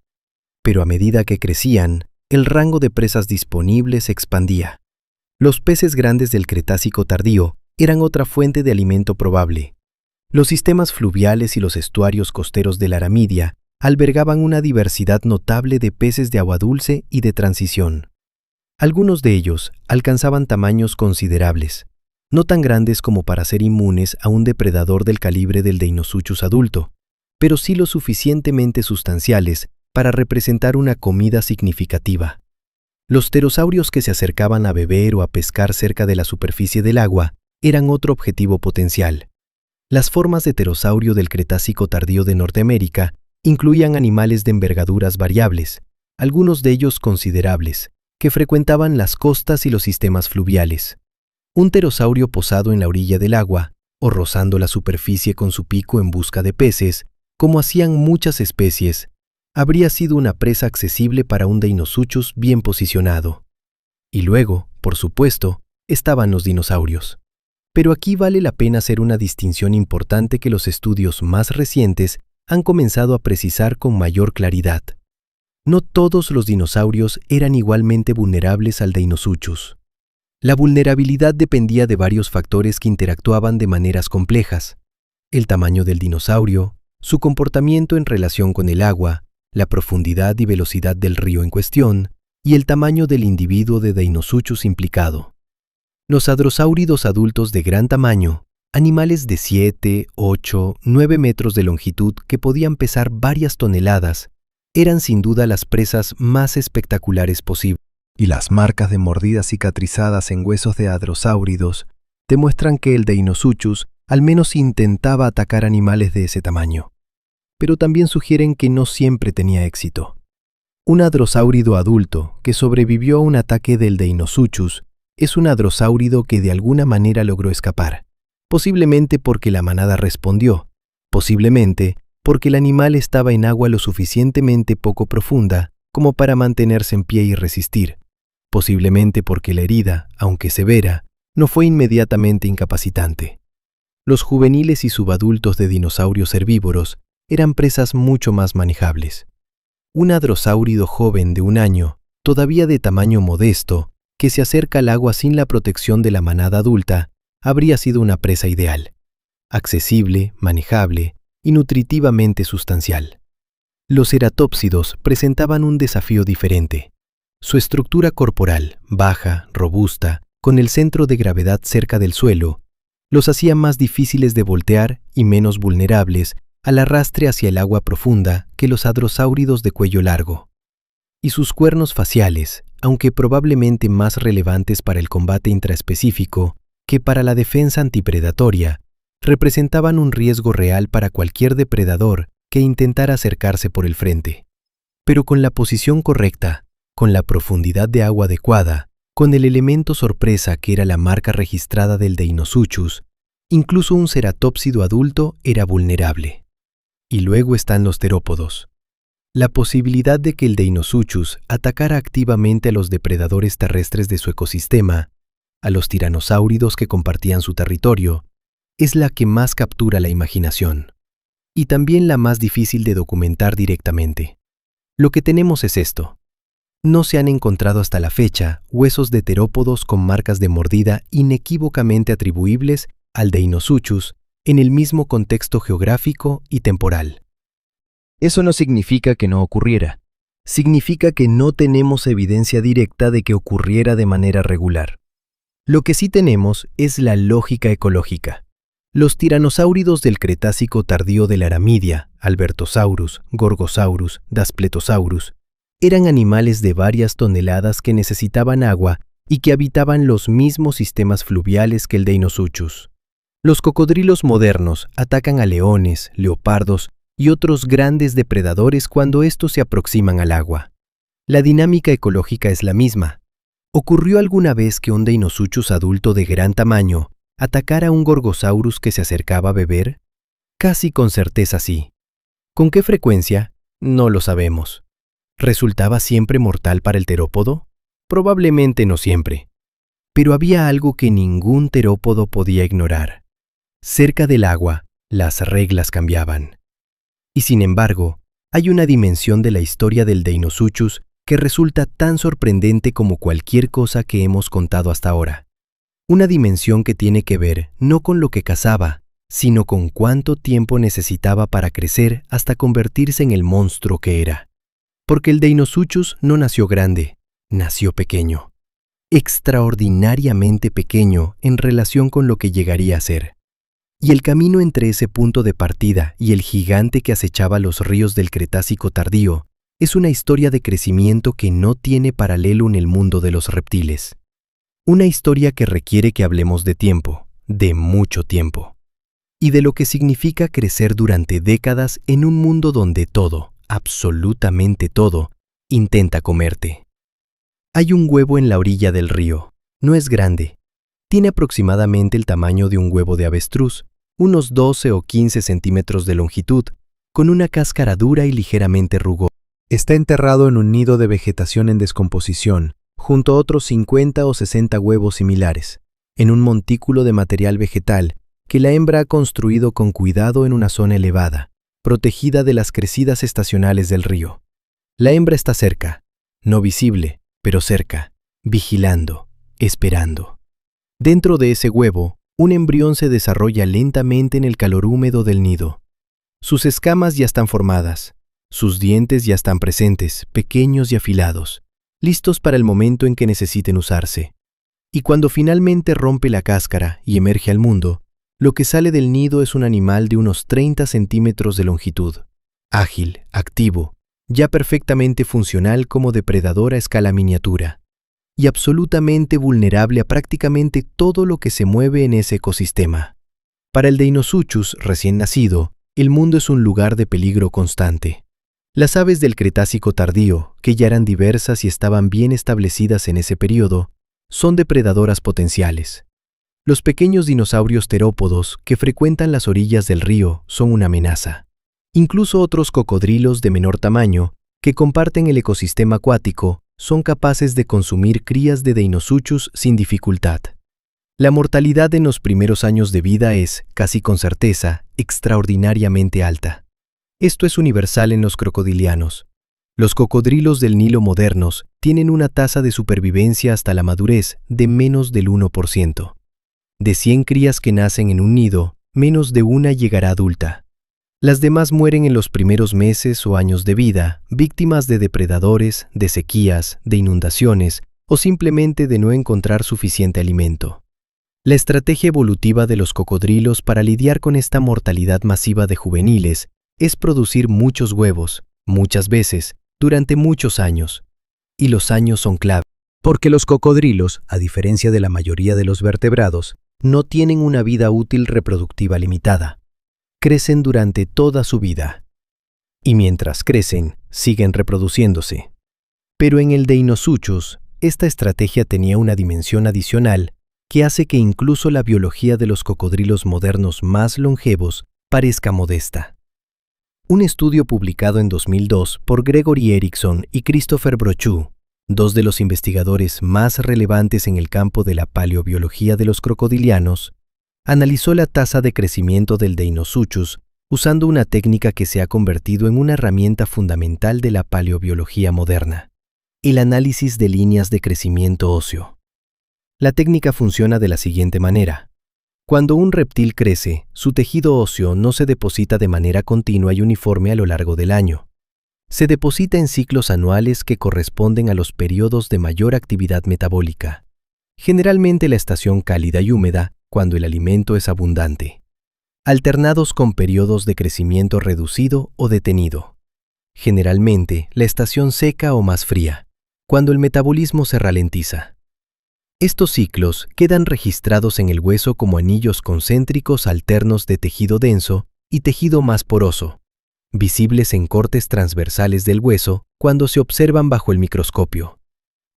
Pero a medida que crecían, el rango de presas disponibles se expandía. Los peces grandes del Cretácico tardío eran otra fuente de alimento probable. Los sistemas fluviales y los estuarios costeros de la Aramidia albergaban una diversidad notable de peces de agua dulce y de transición. Algunos de ellos alcanzaban tamaños considerables, no tan grandes como para ser inmunes a un depredador del calibre del Deinosuchus adulto, pero sí lo suficientemente sustanciales para representar una comida significativa. Los pterosaurios que se acercaban a beber o a pescar cerca de la superficie del agua eran otro objetivo potencial. Las formas de pterosaurio del Cretácico tardío de Norteamérica incluían animales de envergaduras variables, algunos de ellos considerables, que frecuentaban las costas y los sistemas fluviales. Un pterosaurio posado en la orilla del agua, o rozando la superficie con su pico en busca de peces, como hacían muchas especies, habría sido una presa accesible para un Deinosuchus bien posicionado. Y luego, por supuesto, estaban los dinosaurios. Pero aquí vale la pena hacer una distinción importante que los estudios más recientes han comenzado a precisar con mayor claridad. No todos los dinosaurios eran igualmente vulnerables al Deinosuchus. La vulnerabilidad dependía de varios factores que interactuaban de maneras complejas: el tamaño del dinosaurio, su comportamiento en relación con el agua, la profundidad y velocidad del río en cuestión, y el tamaño del individuo de Deinosuchus implicado. Los hadrosáuridos adultos de gran tamaño, animales de 7, 8, 9 metros de longitud que podían pesar varias toneladas, eran sin duda las presas más espectaculares posibles. Y las marcas de mordidas cicatrizadas en huesos de hadrosáuridos demuestran que el Deinosuchus al menos intentaba atacar animales de ese tamaño, pero también sugieren que no siempre tenía éxito. Un hadrosáurido adulto que sobrevivió a un ataque del Deinosuchus es un hadrosáurido que de alguna manera logró escapar, posiblemente porque la manada respondió, posiblemente porque el animal estaba en agua lo suficientemente poco profunda como para mantenerse en pie y resistir, posiblemente porque la herida, aunque severa, no fue inmediatamente incapacitante. Los juveniles y subadultos de dinosaurios herbívoros eran presas mucho más manejables. Un hadrosáurido joven de 1 año, todavía de tamaño modesto, que se acerca al agua sin la protección de la manada adulta, habría sido una presa ideal, accesible, manejable y nutritivamente sustancial. Los ceratópsidos presentaban un desafío diferente. Su estructura corporal, baja, robusta, con el centro de gravedad cerca del suelo, los hacía más difíciles de voltear y menos vulnerables al arrastre hacia el agua profunda que los hadrosáuridos de cuello largo. Y sus cuernos faciales, aunque probablemente más relevantes para el combate intraespecífico que para la defensa antipredatoria, representaban un riesgo real para cualquier depredador que intentara acercarse por el frente. Pero con la posición correcta, con la profundidad de agua adecuada, con el elemento sorpresa que era la marca registrada del Deinosuchus, incluso un ceratópsido adulto era vulnerable. Y luego están los terópodos. La posibilidad de que el Deinosuchus atacara activamente a los depredadores terrestres de su ecosistema, a los tiranosáuridos que compartían su territorio, es la que más captura la imaginación, y también la más difícil de documentar directamente. Lo que tenemos es esto. No se han encontrado hasta la fecha huesos de terópodos con marcas de mordida inequívocamente atribuibles al Deinosuchus en el mismo contexto geográfico y temporal. Eso no significa que no ocurriera. Significa que no tenemos evidencia directa de que ocurriera de manera regular. Lo que sí tenemos es la lógica ecológica. Los tiranosáuridos del Cretácico tardío de la Aramidia, Albertosaurus, Gorgosaurus, Daspletosaurus, eran animales de varias toneladas que necesitaban agua y que habitaban los mismos sistemas fluviales que el Deinosuchus. Los cocodrilos modernos atacan a leones, leopardos y otros grandes depredadores cuando estos se aproximan al agua. La dinámica ecológica es la misma. ¿Ocurrió alguna vez que un Deinosuchus adulto de gran tamaño atacara a un Gorgosaurus que se acercaba a beber? Casi con certeza sí. ¿Con qué frecuencia? No lo sabemos. ¿Resultaba siempre mortal para el terópodo? Probablemente no siempre. Pero había algo que ningún terópodo podía ignorar. Cerca del agua, las reglas cambiaban. Y sin embargo, hay una dimensión de la historia del Deinosuchus que resulta tan sorprendente como cualquier cosa que hemos contado hasta ahora. Una dimensión que tiene que ver no con lo que cazaba, sino con cuánto tiempo necesitaba para crecer hasta convertirse en el monstruo que era. Porque el Deinosuchus no nació grande, nació pequeño. Extraordinariamente pequeño en relación con lo que llegaría a ser. Y el camino entre ese punto de partida y el gigante que acechaba los ríos del Cretácico tardío es una historia de crecimiento que no tiene paralelo en el mundo de los reptiles. Una historia que requiere que hablemos de tiempo, de mucho tiempo, y de lo que significa crecer durante décadas en un mundo donde todo, absolutamente todo, intenta comerte. Hay un huevo en la orilla del río. No es grande. Tiene aproximadamente el tamaño de un huevo de avestruz, unos 12 o 15 centímetros de longitud, con una cáscara dura y ligeramente rugosa. Está enterrado en un nido de vegetación en descomposición, junto a otros 50 o 60 huevos similares, en un montículo de material vegetal que la hembra ha construido con cuidado en una zona elevada, protegida de las crecidas estacionales del río. La hembra está cerca, no visible, pero cerca, vigilando, esperando. Dentro de ese huevo, un embrión se desarrolla lentamente en el calor húmedo del nido. Sus escamas ya están formadas, sus dientes ya están presentes, pequeños y afilados, listos para el momento en que necesiten usarse. Y cuando finalmente rompe la cáscara y emerge al mundo, lo que sale del nido es un animal de unos 30 centímetros de longitud, ágil, activo, ya perfectamente funcional como depredador a escala miniatura, y absolutamente vulnerable a prácticamente todo lo que se mueve en ese ecosistema. Para el Deinosuchus recién nacido, el mundo es un lugar de peligro constante. Las aves del Cretácico tardío, que ya eran diversas y estaban bien establecidas en ese periodo, son depredadoras potenciales. Los pequeños dinosaurios terópodos que frecuentan las orillas del río son una amenaza. Incluso otros cocodrilos de menor tamaño, que comparten el ecosistema acuático, son capaces de consumir crías de Deinosuchus sin dificultad. La mortalidad en los primeros años de vida es, casi con certeza, extraordinariamente alta. Esto es universal en los crocodilianos. Los cocodrilos del Nilo modernos tienen una tasa de supervivencia hasta la madurez de menos del 1%. De 100 crías que nacen en un nido, menos de una llegará adulta. Las demás mueren en los primeros meses o años de vida, víctimas de depredadores, de sequías, de inundaciones o simplemente de no encontrar suficiente alimento. La estrategia evolutiva de los cocodrilos para lidiar con esta mortalidad masiva de juveniles es producir muchos huevos, muchas veces, durante muchos años, y los años son clave, porque los cocodrilos, a diferencia de la mayoría de los vertebrados, no tienen una vida útil reproductiva limitada. Crecen durante toda su vida. Y mientras crecen, siguen reproduciéndose. Pero en el Deinosuchus, esta estrategia tenía una dimensión adicional que hace que incluso la biología de los cocodrilos modernos más longevos parezca modesta. Un estudio publicado en 2002 por Gregory Erickson y Christopher Brochu, dos de los investigadores más relevantes en el campo de la paleobiología de los crocodilianos, analizó la tasa de crecimiento del Deinosuchus usando una técnica que se ha convertido en una herramienta fundamental de la paleobiología moderna: el análisis de líneas de crecimiento óseo. La técnica funciona de la siguiente manera. Cuando un reptil crece, su tejido óseo no se deposita de manera continua y uniforme a lo largo del año. Se deposita en ciclos anuales que corresponden a los periodos de mayor actividad metabólica, generalmente la estación cálida y húmeda, cuando el alimento es abundante, alternados con periodos de crecimiento reducido o detenido, generalmente la estación seca o más fría, cuando el metabolismo se ralentiza. Estos ciclos quedan registrados en el hueso como anillos concéntricos alternos de tejido denso y tejido más poroso, visibles en cortes transversales del hueso cuando se observan bajo el microscopio.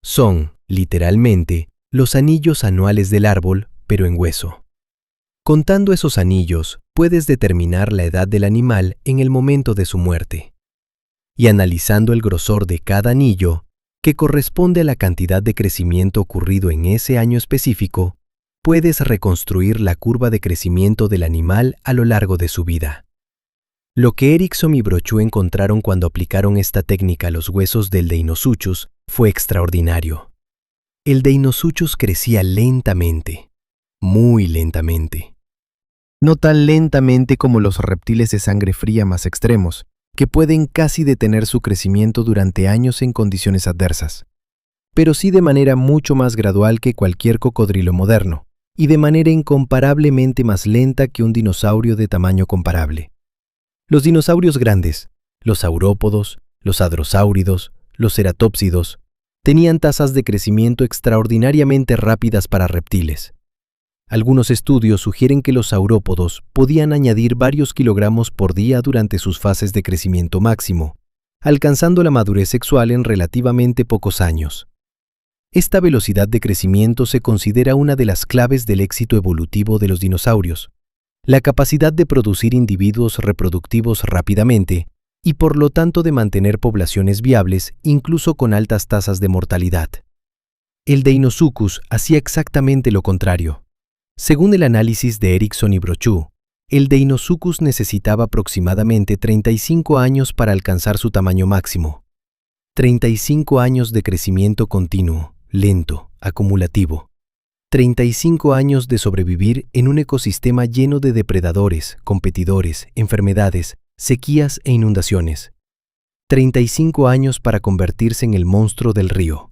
Son, literalmente, los anillos anuales del árbol, pero en hueso. Contando esos anillos, puedes determinar la edad del animal en el momento de su muerte. Y analizando el grosor de cada anillo, que corresponde a la cantidad de crecimiento ocurrido en ese año específico, puedes reconstruir la curva de crecimiento del animal a lo largo de su vida. Lo que Erickson y Brochu encontraron cuando aplicaron esta técnica a los huesos del Deinosuchus fue extraordinario. El Deinosuchus crecía lentamente, muy lentamente. No tan lentamente como los reptiles de sangre fría más extremos, que pueden casi detener su crecimiento durante años en condiciones adversas, pero sí de manera mucho más gradual que cualquier cocodrilo moderno, y de manera incomparablemente más lenta que un dinosaurio de tamaño comparable. Los dinosaurios grandes, los saurópodos, los hadrosáuridos, los ceratópsidos, tenían tasas de crecimiento extraordinariamente rápidas para reptiles. Algunos estudios sugieren que los saurópodos podían añadir varios kilogramos por día durante sus fases de crecimiento máximo, alcanzando la madurez sexual en relativamente pocos años. Esta velocidad de crecimiento se considera una de las claves del éxito evolutivo de los dinosaurios, la capacidad de producir individuos reproductivos rápidamente y por lo tanto de mantener poblaciones viables incluso con altas tasas de mortalidad. El Deinosuchus hacía exactamente lo contrario. Según el análisis de Erickson y Brochu, el Deinosuchus necesitaba aproximadamente 35 años para alcanzar su tamaño máximo. 35 años de crecimiento continuo, lento, acumulativo. 35 años de sobrevivir en un ecosistema lleno de depredadores, competidores, enfermedades, sequías e inundaciones. 35 años para convertirse en el monstruo del río.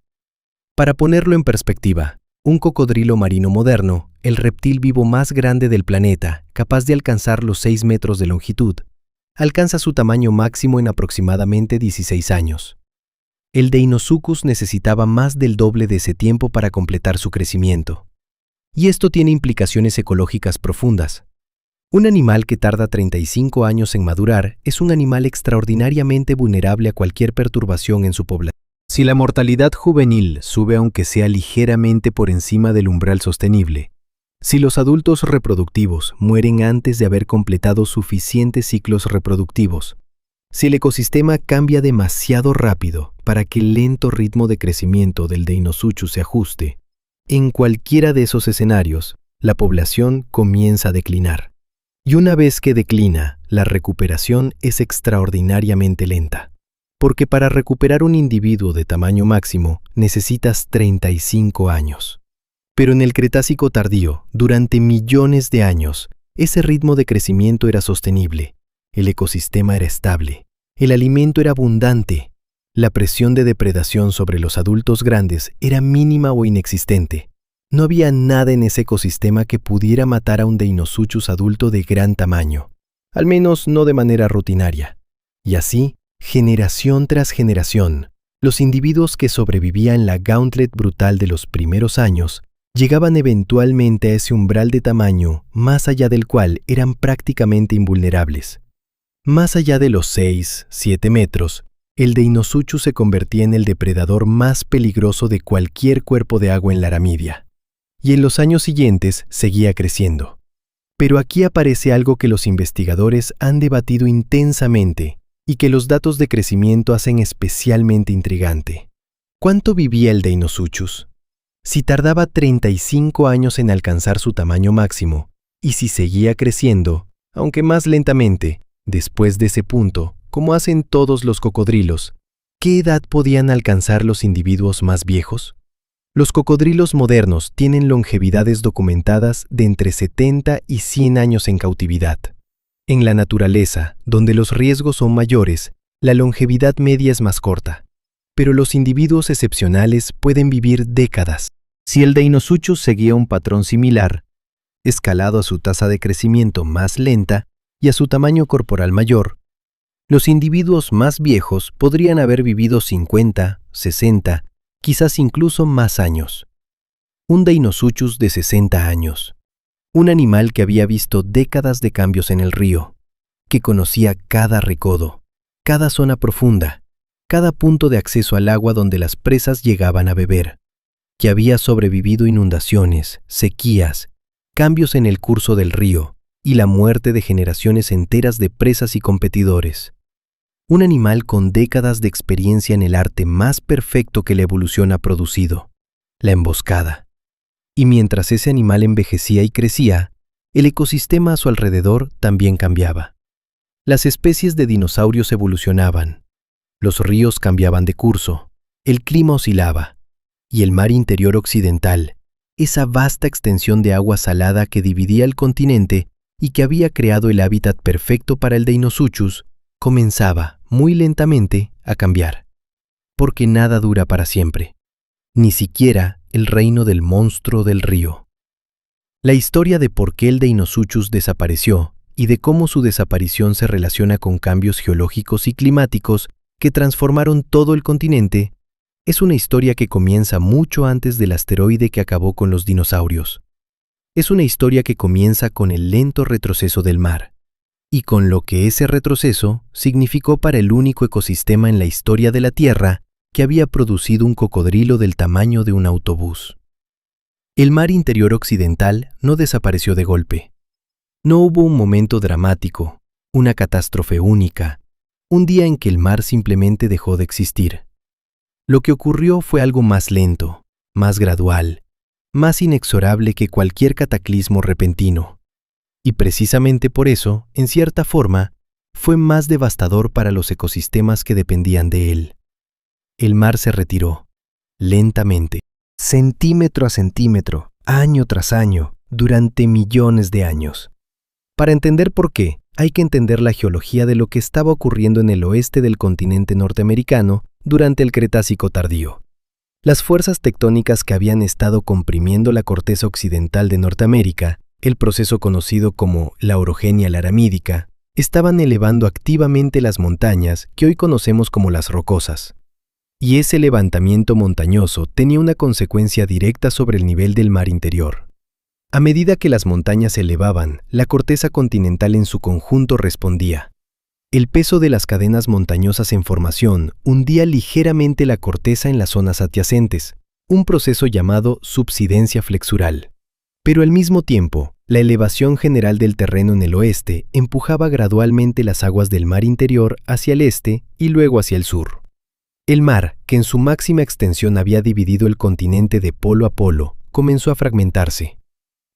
Para ponerlo en perspectiva, un cocodrilo marino moderno, el reptil vivo más grande del planeta, capaz de alcanzar los 6 metros de longitud, alcanza su tamaño máximo en aproximadamente 16 años. El Deinosuchus necesitaba más del doble de ese tiempo para completar su crecimiento. Y esto tiene implicaciones ecológicas profundas. Un animal que tarda 35 años en madurar es un animal extraordinariamente vulnerable a cualquier perturbación en su población. Si la mortalidad juvenil sube aunque sea ligeramente por encima del umbral sostenible, si los adultos reproductivos mueren antes de haber completado suficientes ciclos reproductivos, si el ecosistema cambia demasiado rápido para que el lento ritmo de crecimiento del Deinosuchus se ajuste, en cualquiera de esos escenarios, la población comienza a declinar. Y una vez que declina, la recuperación es extraordinariamente lenta. Porque para recuperar un individuo de tamaño máximo necesitas 35 años. Pero en el Cretácico tardío, durante millones de años, ese ritmo de crecimiento era sostenible, el ecosistema era estable, el alimento era abundante, la presión de depredación sobre los adultos grandes era mínima o inexistente. No había nada en ese ecosistema que pudiera matar a un Deinosuchus adulto de gran tamaño, al menos no de manera rutinaria. Y así, generación tras generación, Los individuos que sobrevivían la gauntlet brutal de los primeros años llegaban eventualmente a ese umbral de tamaño más allá del cual eran prácticamente invulnerables. Más allá de los 6-7 metros, el Deinosuchus se convertía en el depredador más peligroso de cualquier cuerpo de agua en la Aramidia. Y en los años siguientes seguía creciendo. Pero aquí aparece algo que los investigadores han debatido intensamente y que los datos de crecimiento hacen especialmente intrigante. ¿Cuánto vivía el Deinosuchus? Si tardaba 35 años en alcanzar su tamaño máximo, y si seguía creciendo, aunque más lentamente, después de ese punto, como hacen todos los cocodrilos, ¿qué edad podían alcanzar los individuos más viejos? Los cocodrilos modernos tienen longevidades documentadas de entre 70 y 100 años en cautividad. En la naturaleza, donde los riesgos son mayores, la longevidad media es más corta, pero los individuos excepcionales pueden vivir décadas. Si el Deinosuchus seguía un patrón similar, escalado a su tasa de crecimiento más lenta y a su tamaño corporal mayor, los individuos más viejos podrían haber vivido 50, 60, quizás incluso más años. Un Deinosuchus de 60 años. Un animal que había visto décadas de cambios en el río, que conocía cada recodo, cada zona profunda, cada punto de acceso al agua donde las presas llegaban a beber, que había sobrevivido inundaciones, sequías, cambios en el curso del río y la muerte de generaciones enteras de presas y competidores. Un animal con décadas de experiencia en el arte más perfecto que la evolución ha producido, la emboscada. Y mientras ese animal envejecía y crecía, el ecosistema a su alrededor también cambiaba. Las especies de dinosaurios evolucionaban, los ríos cambiaban de curso, el clima oscilaba, y el mar interior occidental, esa vasta extensión de agua salada que dividía el continente y que había creado el hábitat perfecto para el Deinosuchus, comenzaba, muy lentamente, a cambiar. Porque nada dura para siempre, ni siquiera el reino del monstruo del río. La historia de por qué el Deinosuchus desapareció y de cómo su desaparición se relaciona con cambios geológicos y climáticos que transformaron todo el continente es una historia que comienza mucho antes del asteroide que acabó con los dinosaurios. Es una historia que comienza con el lento retroceso del mar y con lo que ese retroceso significó para el único ecosistema en la historia de la Tierra que había producido un cocodrilo del tamaño de un autobús. El mar interior occidental no desapareció de golpe. No hubo un momento dramático, una catástrofe única, un día en que el mar simplemente dejó de existir. Lo que ocurrió fue algo más lento, más gradual, más inexorable que cualquier cataclismo repentino. Y precisamente por eso, en cierta forma, fue más devastador para los ecosistemas que dependían de él. El mar se retiró, lentamente, centímetro a centímetro, año tras año, durante millones de años. Para entender por qué, hay que entender la geología de lo que estaba ocurriendo en el oeste del continente norteamericano durante el Cretácico tardío. Las fuerzas tectónicas que habían estado comprimiendo la corteza occidental de Norteamérica, el proceso conocido como la orogenia laramídica, estaban elevando activamente las montañas que hoy conocemos como las Rocosas. Y ese levantamiento montañoso tenía una consecuencia directa sobre el nivel del mar interior. A medida que las montañas se elevaban, la corteza continental en su conjunto respondía. El peso de las cadenas montañosas en formación hundía ligeramente la corteza en las zonas adyacentes, un proceso llamado subsidencia flexural. Pero al mismo tiempo, la elevación general del terreno en el oeste empujaba gradualmente las aguas del mar interior hacia el este y luego hacia el sur. El mar, que en su máxima extensión había dividido el continente de polo a polo, comenzó a fragmentarse.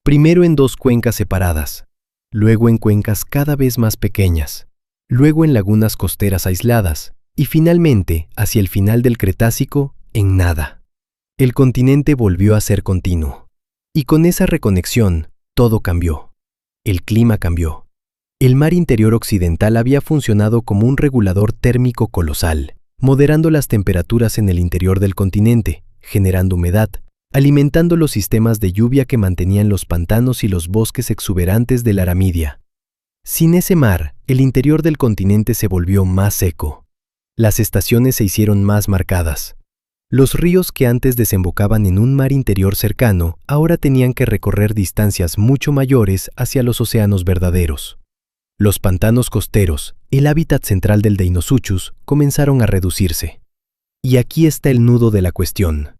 Primero en dos cuencas separadas, luego en cuencas cada vez más pequeñas, luego en lagunas costeras aisladas y finalmente, hacia el final del Cretácico, en nada. El continente volvió a ser continuo. Y con esa reconexión, todo cambió. El clima cambió. El mar interior occidental había funcionado como un regulador térmico colosal, moderando las temperaturas en el interior del continente, generando humedad, alimentando los sistemas de lluvia que mantenían los pantanos y los bosques exuberantes de la Aramidia. Sin ese mar, el interior del continente se volvió más seco. Las estaciones se hicieron más marcadas. Los ríos que antes desembocaban en un mar interior cercano ahora tenían que recorrer distancias mucho mayores hacia los océanos verdaderos. Los pantanos costeros, el hábitat central del Deinosuchus, comenzaron a reducirse. Y aquí está el nudo de la cuestión.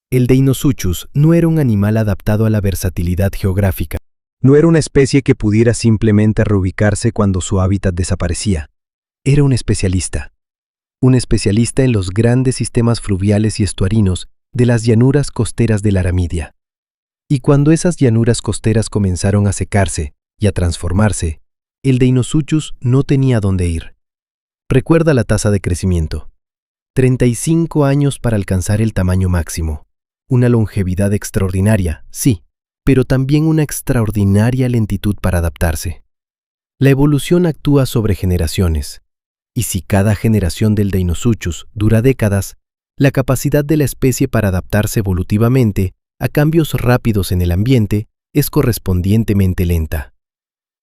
El Deinosuchus no era un animal adaptado a la versatilidad geográfica. No era una especie que pudiera simplemente reubicarse cuando su hábitat desaparecía. Era un especialista en los grandes sistemas fluviales y estuarinos de las llanuras costeras de la Aramidia. Y cuando esas llanuras costeras comenzaron a secarse y a transformarse, el Deinosuchus no tenía dónde ir. Recuerda la tasa de crecimiento. 35 años para alcanzar el tamaño máximo. Una longevidad extraordinaria, sí, pero también una extraordinaria lentitud para adaptarse. La evolución actúa sobre generaciones. Y si cada generación del Deinosuchus dura décadas, la capacidad de la especie para adaptarse evolutivamente a cambios rápidos en el ambiente es correspondientemente lenta.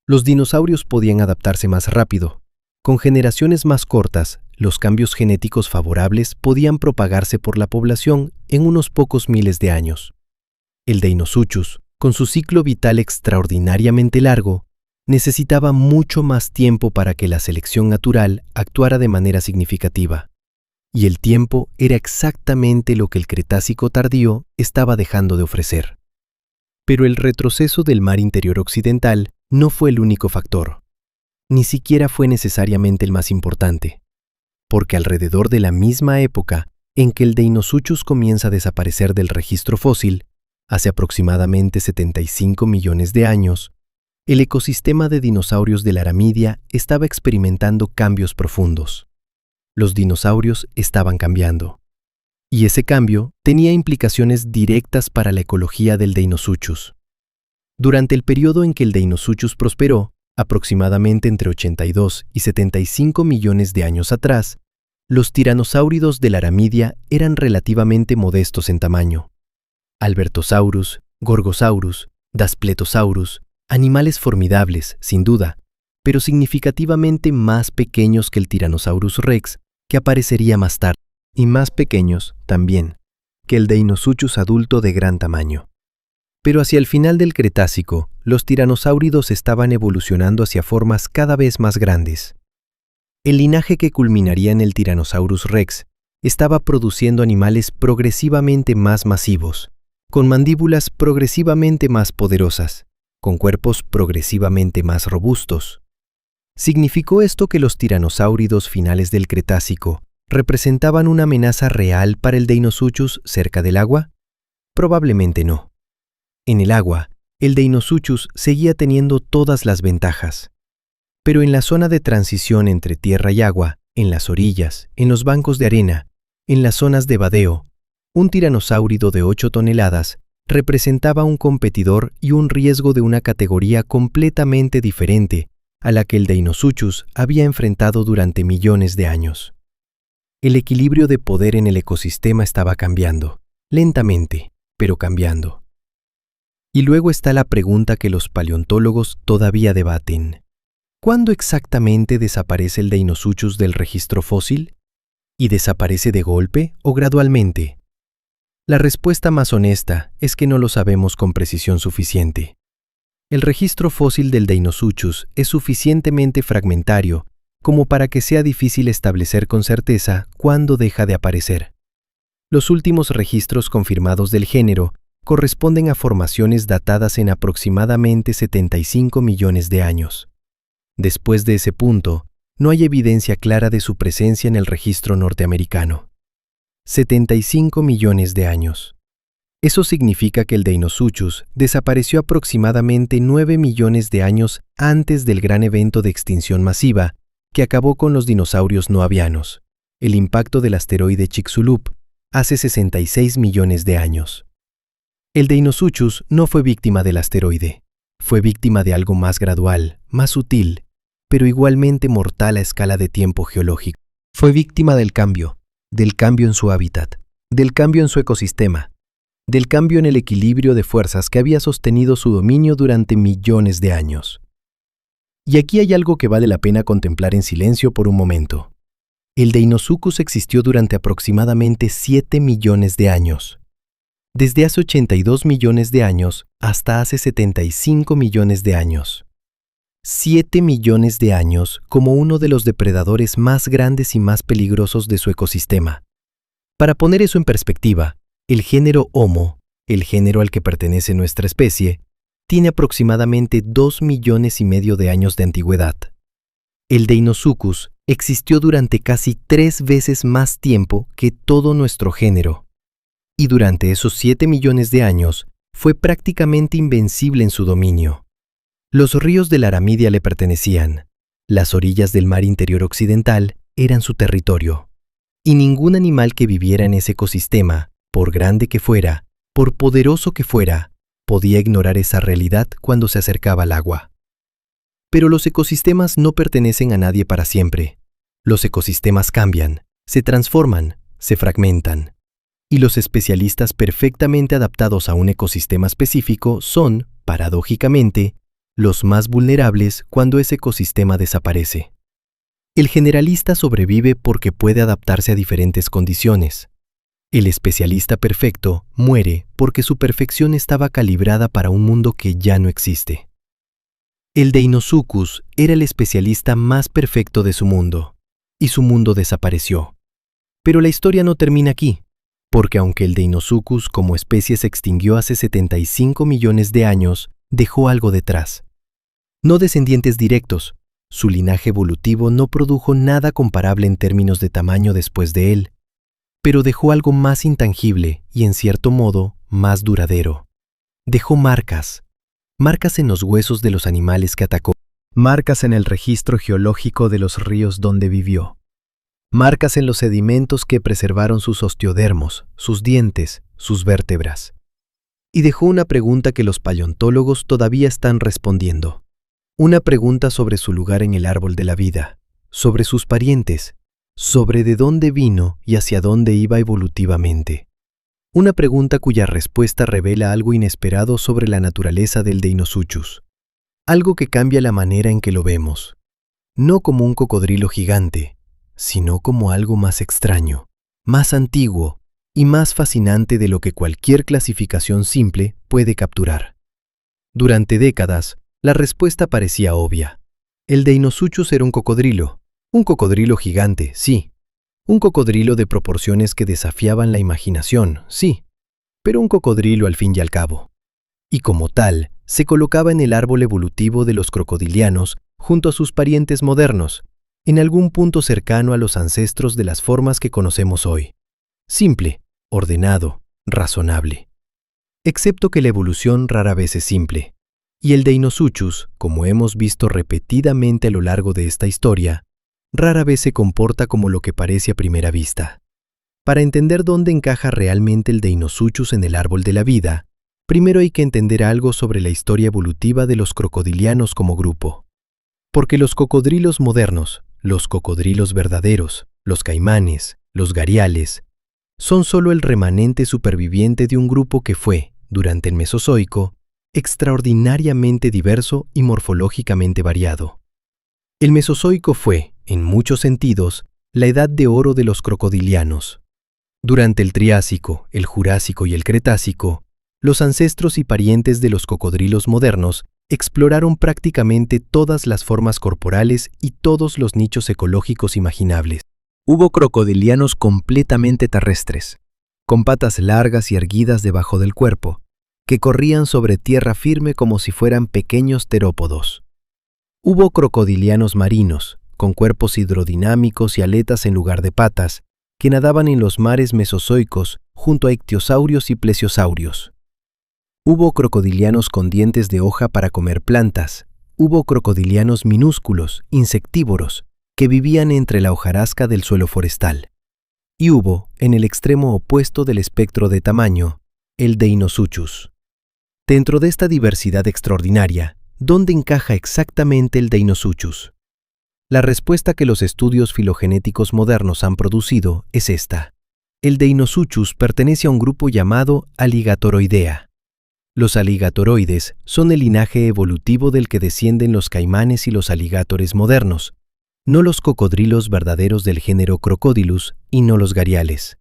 Los dinosaurios podían adaptarse más rápido. Con generaciones más cortas, los cambios genéticos favorables podían propagarse por la población en unos pocos miles de años. El Deinosuchus, con su ciclo vital extraordinariamente largo, necesitaba mucho más tiempo para que la selección natural actuara de manera significativa. Y el tiempo era exactamente lo que el Cretácico tardío estaba dejando de ofrecer. Pero el retroceso del mar interior occidental no fue el único factor. Ni siquiera fue necesariamente el más importante, porque alrededor de la misma época en que el Deinosuchus comienza a desaparecer del registro fósil, hace aproximadamente 75 millones de años, el ecosistema de dinosaurios de la Aramidia estaba experimentando cambios profundos. Los dinosaurios estaban cambiando. Y ese cambio tenía implicaciones directas para la ecología del Deinosuchus. Durante el periodo en que el Deinosuchus prosperó, aproximadamente entre 82 y 75 millones de años atrás, los tiranosáuridos de la Aramidia eran relativamente modestos en tamaño. Albertosaurus, Gorgosaurus, Daspletosaurus, animales formidables, sin duda, pero significativamente más pequeños que el Tyrannosaurus rex, que aparecería más tarde, y más pequeños, también, que el Deinosuchus adulto de gran tamaño. Pero hacia el final del Cretácico, los tiranosáuridos estaban evolucionando hacia formas cada vez más grandes. El linaje que culminaría en el Tyrannosaurus rex estaba produciendo animales progresivamente más masivos, con mandíbulas progresivamente más poderosas, con cuerpos progresivamente más robustos. ¿Significó esto que los tiranosáuridos finales del Cretácico representaban una amenaza real para el Deinosuchus cerca del agua? Probablemente no. En el agua, el Deinosuchus seguía teniendo todas las ventajas. Pero en la zona de transición entre tierra y agua, en las orillas, en los bancos de arena, en las zonas de vadeo, un tiranosáurido de 8 toneladas representaba un competidor y un riesgo de una categoría completamente diferente a la que el Deinosuchus había enfrentado durante millones de años. El equilibrio de poder en el ecosistema estaba cambiando, lentamente, pero cambiando. Y luego está la pregunta que los paleontólogos todavía debaten. ¿Cuándo exactamente desaparece el Deinosuchus del registro fósil? ¿Y desaparece de golpe o gradualmente? La respuesta más honesta es que no lo sabemos con precisión suficiente. El registro fósil del Deinosuchus es suficientemente fragmentario como para que sea difícil establecer con certeza cuándo deja de aparecer. Los últimos registros confirmados del género corresponden a formaciones datadas en aproximadamente 75 millones de años. Después de ese punto, no hay evidencia clara de su presencia en el registro norteamericano. 75 millones de años. Eso significa que el Deinosuchus desapareció aproximadamente 9 millones de años antes del gran evento de extinción masiva que acabó con los dinosaurios no avianos, el impacto del asteroide Chicxulub, hace 66 millones de años. El Deinosuchus no fue víctima del asteroide, fue víctima de algo más gradual, más sutil, pero igualmente mortal a escala de tiempo geológico. Fue víctima del cambio en su hábitat, del cambio en su ecosistema, del cambio en el equilibrio de fuerzas que había sostenido su dominio durante millones de años. Y aquí hay algo que vale la pena contemplar en silencio por un momento. El Deinosuchus existió durante aproximadamente 7 millones de años. Desde hace 82 millones de años hasta hace 75 millones de años. 7 millones de años como uno de los depredadores más grandes y más peligrosos de su ecosistema. Para poner eso en perspectiva, el género Homo, el género al que pertenece nuestra especie, tiene aproximadamente 2 millones y medio de años de antigüedad. El Deinosuchus existió durante casi 3 veces más tiempo que todo nuestro género. Y durante esos 7 millones de años fue prácticamente invencible en su dominio. Los ríos de la Aramidia le pertenecían. Las orillas del mar interior occidental eran su territorio. Y ningún animal que viviera en ese ecosistema, por grande que fuera, por poderoso que fuera, podía ignorar esa realidad cuando se acercaba al agua. Pero los ecosistemas no pertenecen a nadie para siempre. Los ecosistemas cambian, se transforman, se fragmentan. Y los especialistas perfectamente adaptados a un ecosistema específico son, paradójicamente, los más vulnerables cuando ese ecosistema desaparece. El generalista sobrevive porque puede adaptarse a diferentes condiciones. El especialista perfecto muere porque su perfección estaba calibrada para un mundo que ya no existe. El Deinosuchus era el especialista más perfecto de su mundo, y su mundo desapareció. Pero la historia no termina aquí, porque aunque el Deinosuchus como especie se extinguió hace 75 millones de años, dejó algo detrás. No descendientes directos, su linaje evolutivo no produjo nada comparable en términos de tamaño después de él, pero dejó algo más intangible y en cierto modo más duradero. Dejó marcas en los huesos de los animales que atacó, marcas en el registro geológico de los ríos donde vivió, marcas en los sedimentos que preservaron sus osteodermos, sus dientes, sus vértebras. Y dejó una pregunta que los paleontólogos todavía están respondiendo. Una pregunta sobre su lugar en el árbol de la vida, sobre sus parientes, sobre de dónde vino y hacia dónde iba evolutivamente. Una pregunta cuya respuesta revela algo inesperado sobre la naturaleza del Deinosuchus. Algo que cambia la manera en que lo vemos. No como un cocodrilo gigante, sino como algo más extraño, más antiguo y más fascinante de lo que cualquier clasificación simple puede capturar. Durante décadas, la respuesta parecía obvia. El Deinosuchus era un cocodrilo gigante, sí. Un cocodrilo de proporciones que desafiaban la imaginación, sí, pero un cocodrilo al fin y al cabo. Y como tal, se colocaba en el árbol evolutivo de los crocodilianos junto a sus parientes modernos, en algún punto cercano a los ancestros de las formas que conocemos hoy. Simple, ordenado, razonable. Excepto que la evolución rara vez es simple. Y el Deinosuchus, como hemos visto repetidamente a lo largo de esta historia, rara vez se comporta como lo que parece a primera vista. Para entender dónde encaja realmente el Deinosuchus en el árbol de la vida, primero hay que entender algo sobre la historia evolutiva de los crocodilianos como grupo. Porque los cocodrilos modernos, los cocodrilos verdaderos, los caimanes, los ghariales, son solo el remanente superviviente de un grupo que fue, durante el Mesozoico, extraordinariamente diverso y morfológicamente variado. El Mesozoico fue, en muchos sentidos, la edad de oro de los crocodilianos. Durante el Triásico, el Jurásico y el Cretácico, los ancestros y parientes de los cocodrilos modernos exploraron prácticamente todas las formas corporales y todos los nichos ecológicos imaginables. Hubo crocodilianos completamente terrestres, con patas largas y erguidas debajo del cuerpo, que corrían sobre tierra firme como si fueran pequeños terópodos. Hubo crocodilianos marinos, con cuerpos hidrodinámicos y aletas en lugar de patas, que nadaban en los mares mesozoicos junto a ictiosaurios y plesiosaurios. Hubo crocodilianos con dientes de hoja para comer plantas. Hubo crocodilianos minúsculos, insectívoros, que vivían entre la hojarasca del suelo forestal. Y hubo, en el extremo opuesto del espectro de tamaño, el Deinosuchus. Dentro de esta diversidad extraordinaria, ¿dónde encaja exactamente el Deinosuchus? La respuesta que los estudios filogenéticos modernos han producido es esta. El Deinosuchus pertenece a un grupo llamado Alligatoroidea. Los alligatoroides son el linaje evolutivo del que descienden los caimanes y los alligatores modernos, no los cocodrilos verdaderos del género Crocodylus y no los ghariales.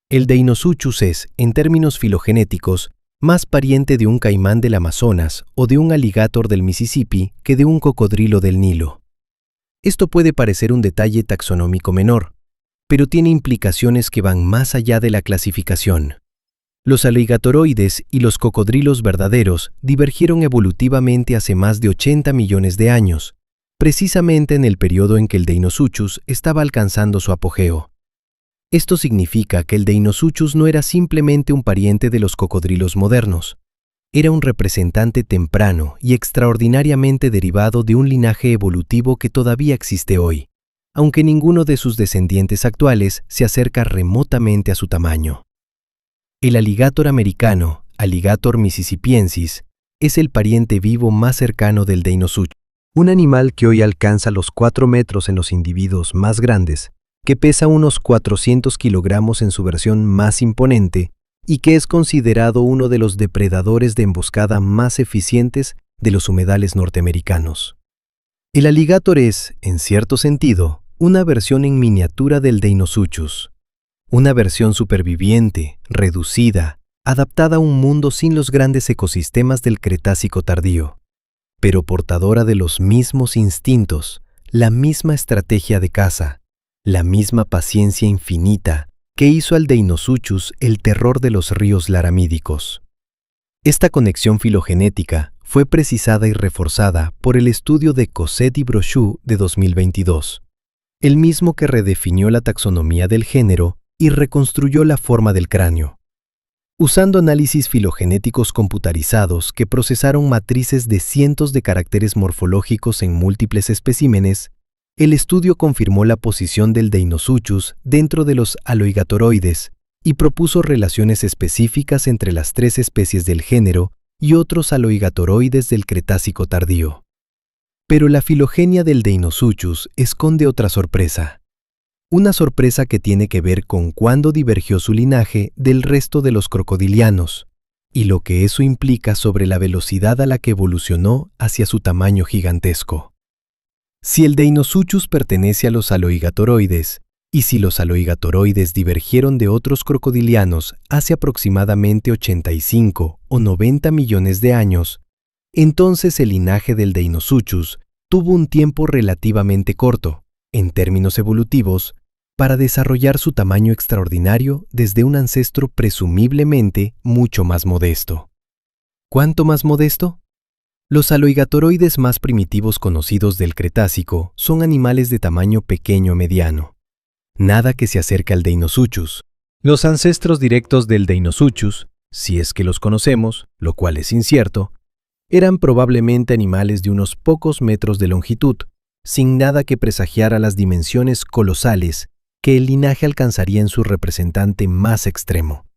El Deinosuchus es, en términos filogenéticos, más pariente de un caimán del Amazonas o de un alligator del Mississippi que de un cocodrilo del Nilo. Esto puede parecer un detalle taxonómico menor, pero tiene implicaciones que van más allá de la clasificación. Los aligatoroides y los cocodrilos verdaderos divergieron evolutivamente hace más de 80 millones de años, precisamente en el periodo en que el Deinosuchus estaba alcanzando su apogeo. Esto significa que el Deinosuchus no era simplemente un pariente de los cocodrilos modernos, era un representante temprano y extraordinariamente derivado de un linaje evolutivo que todavía existe hoy, aunque ninguno de sus descendientes actuales se acerca remotamente a su tamaño. El alligator americano, Alligator mississippiensis, es el pariente vivo más cercano del Deinosuchus. Un animal que hoy alcanza los 4 metros en los individuos más grandes, que pesa unos 400 kilogramos en su versión más imponente y que es considerado uno de los depredadores de emboscada más eficientes de los humedales norteamericanos. El alligator es, en cierto sentido, una versión en miniatura del Deinosuchus, una versión superviviente, reducida, adaptada a un mundo sin los grandes ecosistemas del Cretácico tardío, pero portadora de los mismos instintos, la misma estrategia de caza, la misma paciencia infinita que hizo al Deinosuchus el terror de los ríos laramídicos. Esta conexión filogenética fue precisada y reforzada por el estudio de Cosette y Brochu de 2022, el mismo que redefinió la taxonomía del género y reconstruyó la forma del cráneo. Usando análisis filogenéticos computarizados que procesaron matrices de cientos de caracteres morfológicos en múltiples especímenes, el estudio confirmó la posición del Deinosuchus dentro de los aloigatoroides y propuso relaciones específicas entre las 3 especies del género y otros aloigatoroides del Cretácico tardío. Pero la filogenia del Deinosuchus esconde otra sorpresa. Una sorpresa que tiene que ver con cuándo divergió su linaje del resto de los crocodilianos y lo que eso implica sobre la velocidad a la que evolucionó hacia su tamaño gigantesco. Si el Deinosuchus pertenece a los aloigatoroides, y si los aloigatoroides divergieron de otros crocodilianos hace aproximadamente 85 o 90 millones de años, entonces el linaje del Deinosuchus tuvo un tiempo relativamente corto, en términos evolutivos, para desarrollar su tamaño extraordinario desde un ancestro presumiblemente mucho más modesto. ¿Cuánto más modesto? Los aloigatoroides más primitivos conocidos del Cretácico son animales de tamaño pequeño mediano. Nada que se acerque al Deinosuchus. Los ancestros directos del Deinosuchus, si es que los conocemos, lo cual es incierto, eran probablemente animales de unos pocos metros de longitud, sin nada que presagiara las dimensiones colosales que el linaje alcanzaría en su representante más extremo.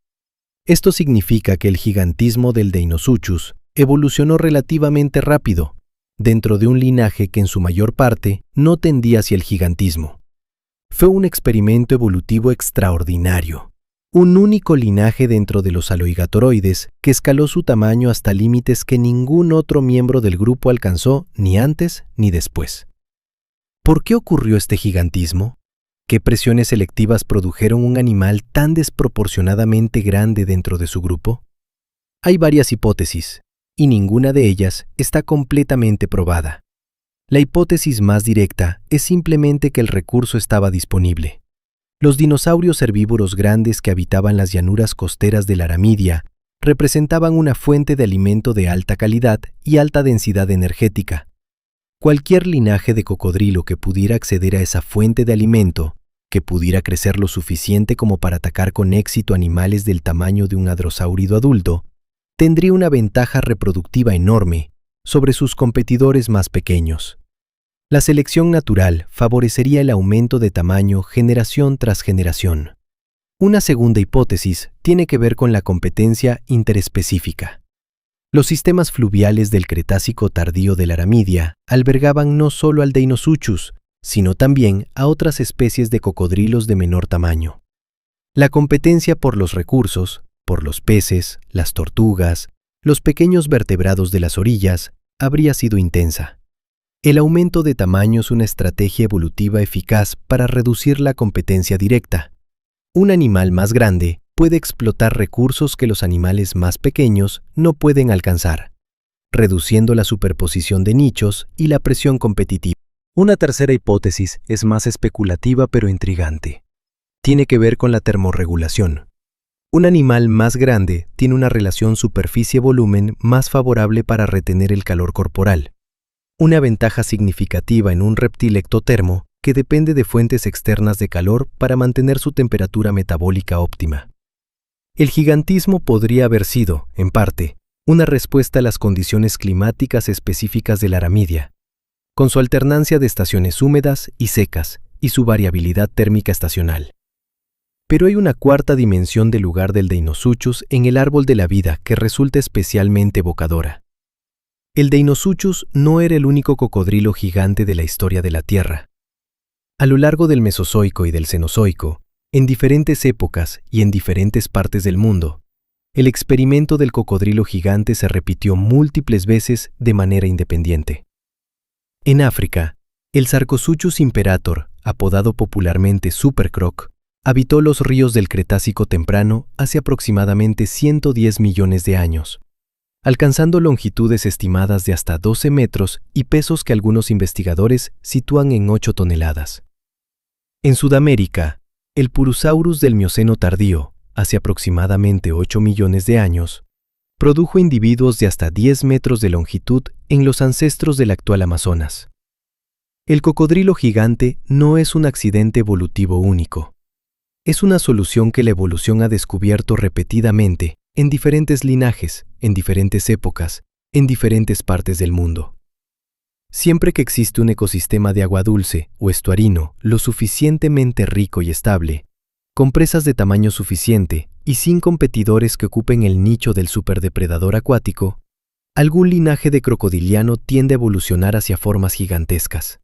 Esto significa que el gigantismo del Deinosuchus evolucionó relativamente rápido, dentro de un linaje que en su mayor parte no tendía hacia el gigantismo. Fue un experimento evolutivo extraordinario, un único linaje dentro de los aloigatoroides que escaló su tamaño hasta límites que ningún otro miembro del grupo alcanzó ni antes ni después. ¿Por qué ocurrió este gigantismo? ¿Qué presiones selectivas produjeron un animal tan desproporcionadamente grande dentro de su grupo? Hay varias hipótesis, y ninguna de ellas está completamente probada. La hipótesis más directa es simplemente que el recurso estaba disponible. Los dinosaurios herbívoros grandes que habitaban las llanuras costeras de la Aramidia representaban una fuente de alimento de alta calidad y alta densidad energética. Cualquier linaje de cocodrilo que pudiera acceder a esa fuente de alimento, que pudiera crecer lo suficiente como para atacar con éxito animales del tamaño de un hadrosáurido adulto, tendría una ventaja reproductiva enorme sobre sus competidores más pequeños. La selección natural favorecería el aumento de tamaño generación tras generación. Una segunda hipótesis tiene que ver con la competencia interespecífica. Los sistemas fluviales del Cretácico tardío de la Aramidia albergaban no solo al Deinosuchus, sino también a otras especies de cocodrilos de menor tamaño. La competencia por los recursos, por los peces, las tortugas, los pequeños vertebrados de las orillas, habría sido intensa. El aumento de tamaño es una estrategia evolutiva eficaz para reducir la competencia directa. Un animal más grande puede explotar recursos que los animales más pequeños no pueden alcanzar, reduciendo la superposición de nichos y la presión competitiva. Una tercera hipótesis es más especulativa pero intrigante. Tiene que ver con la termorregulación. Un animal más grande tiene una relación superficie-volumen más favorable para retener el calor corporal. Una ventaja significativa en un reptil ectotermo que depende de fuentes externas de calor para mantener su temperatura metabólica óptima. El gigantismo podría haber sido, en parte, una respuesta a las condiciones climáticas específicas de la aramidia, con su alternancia de estaciones húmedas y secas y su variabilidad térmica estacional. Pero hay una cuarta dimensión del lugar del Deinosuchus en el árbol de la vida que resulta especialmente evocadora. El Deinosuchus no era el único cocodrilo gigante de la historia de la Tierra. A lo largo del Mesozoico y del Cenozoico, en diferentes épocas y en diferentes partes del mundo, el experimento del cocodrilo gigante se repitió múltiples veces de manera independiente. En África, el Sarcosuchus imperator, apodado popularmente Supercroc, habitó los ríos del Cretácico temprano hace aproximadamente 110 millones de años, alcanzando longitudes estimadas de hasta 12 metros y pesos que algunos investigadores sitúan en 8 toneladas. En Sudamérica, el Purusaurus del Mioceno tardío, hace aproximadamente 8 millones de años, produjo individuos de hasta 10 metros de longitud en los ancestros del actual Amazonas. El cocodrilo gigante no es un accidente evolutivo único. Es una solución que la evolución ha descubierto repetidamente en diferentes linajes, en diferentes épocas, en diferentes partes del mundo. Siempre que existe un ecosistema de agua dulce o estuarino lo suficientemente rico y estable, con presas de tamaño suficiente y sin competidores que ocupen el nicho del superdepredador acuático, algún linaje de crocodiliano tiende a evolucionar hacia formas gigantescas.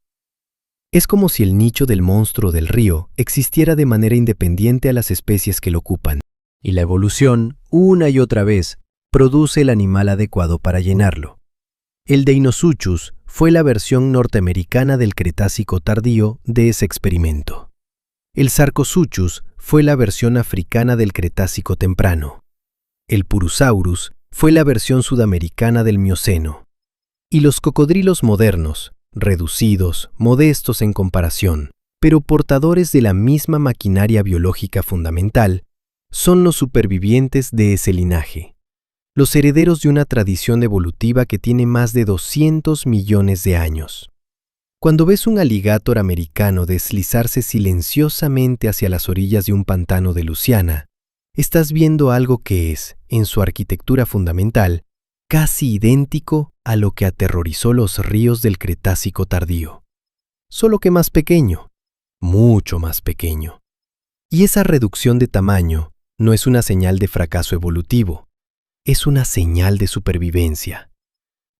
Es como si el nicho del monstruo del río existiera de manera independiente a las especies que lo ocupan, y la evolución, una y otra vez, produce el animal adecuado para llenarlo. El Deinosuchus fue la versión norteamericana del Cretácico tardío de ese experimento. El Sarcosuchus fue la versión africana del Cretácico temprano. El Purusaurus fue la versión sudamericana del Mioceno. Y los cocodrilos modernos, reducidos, modestos en comparación, pero portadores de la misma maquinaria biológica fundamental, son los supervivientes de ese linaje, los herederos de una tradición evolutiva que tiene más de 200 millones de años. Cuando ves un alligator americano deslizarse silenciosamente hacia las orillas de un pantano de Luisiana, estás viendo algo que es, en su arquitectura fundamental, casi idéntico a lo que aterrorizó los ríos del Cretácico tardío, solo que más pequeño, mucho más pequeño. Y esa reducción de tamaño no es una señal de fracaso evolutivo, es una señal de supervivencia.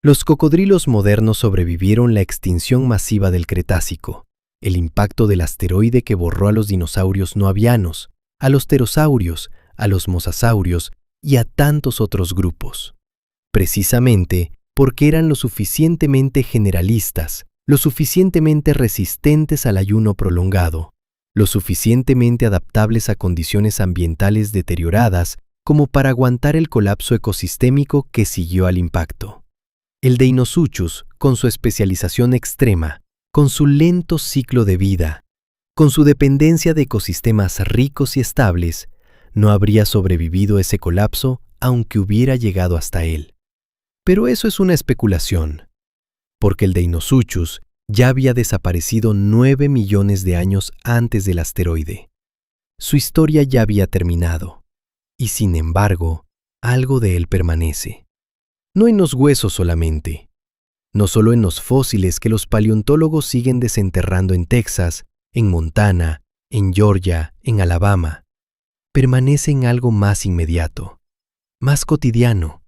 Los cocodrilos modernos sobrevivieron la extinción masiva del Cretácico, el impacto del asteroide que borró a los dinosaurios no avianos, a los pterosaurios, a los mosasaurios y a tantos otros grupos. Precisamente porque eran lo suficientemente generalistas, lo suficientemente resistentes al ayuno prolongado, lo suficientemente adaptables a condiciones ambientales deterioradas como para aguantar el colapso ecosistémico que siguió al impacto. El Deinosuchus, con su especialización extrema, con su lento ciclo de vida, con su dependencia de ecosistemas ricos y estables, no habría sobrevivido ese colapso aunque hubiera llegado hasta él. Pero eso es una especulación, porque el Deinosuchus ya había desaparecido 9 millones de años antes del asteroide. Su historia ya había terminado, y sin embargo, algo de él permanece. No en los huesos solamente, no solo en los fósiles que los paleontólogos siguen desenterrando en Texas, en Montana, en Georgia, en Alabama. Permanece en algo más inmediato, más cotidiano,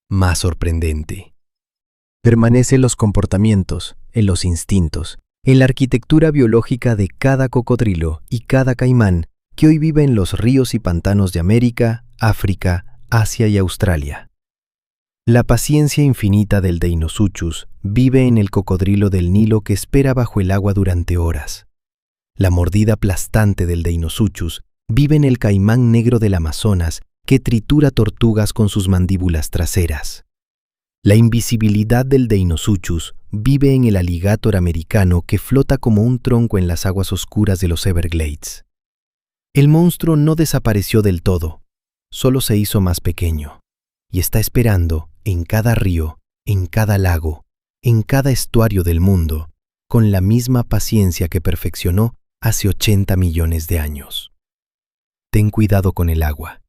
más sorprendente. Permanece en los comportamientos, en los instintos, en la arquitectura biológica de cada cocodrilo y cada caimán que hoy vive en los ríos y pantanos de América, África, Asia y Australia. La paciencia infinita del Deinosuchus vive en el cocodrilo del Nilo que espera bajo el agua durante horas. La mordida aplastante del Deinosuchus vive en el caimán negro del Amazonas que tritura tortugas con sus mandíbulas traseras. La invisibilidad del Deinosuchus vive en el alligátor americano que flota como un tronco en las aguas oscuras de los Everglades. El monstruo no desapareció del todo, solo se hizo más pequeño, y está esperando en cada río, en cada lago, en cada estuario del mundo, con la misma paciencia que perfeccionó hace 80 millones de años. Ten cuidado con el agua,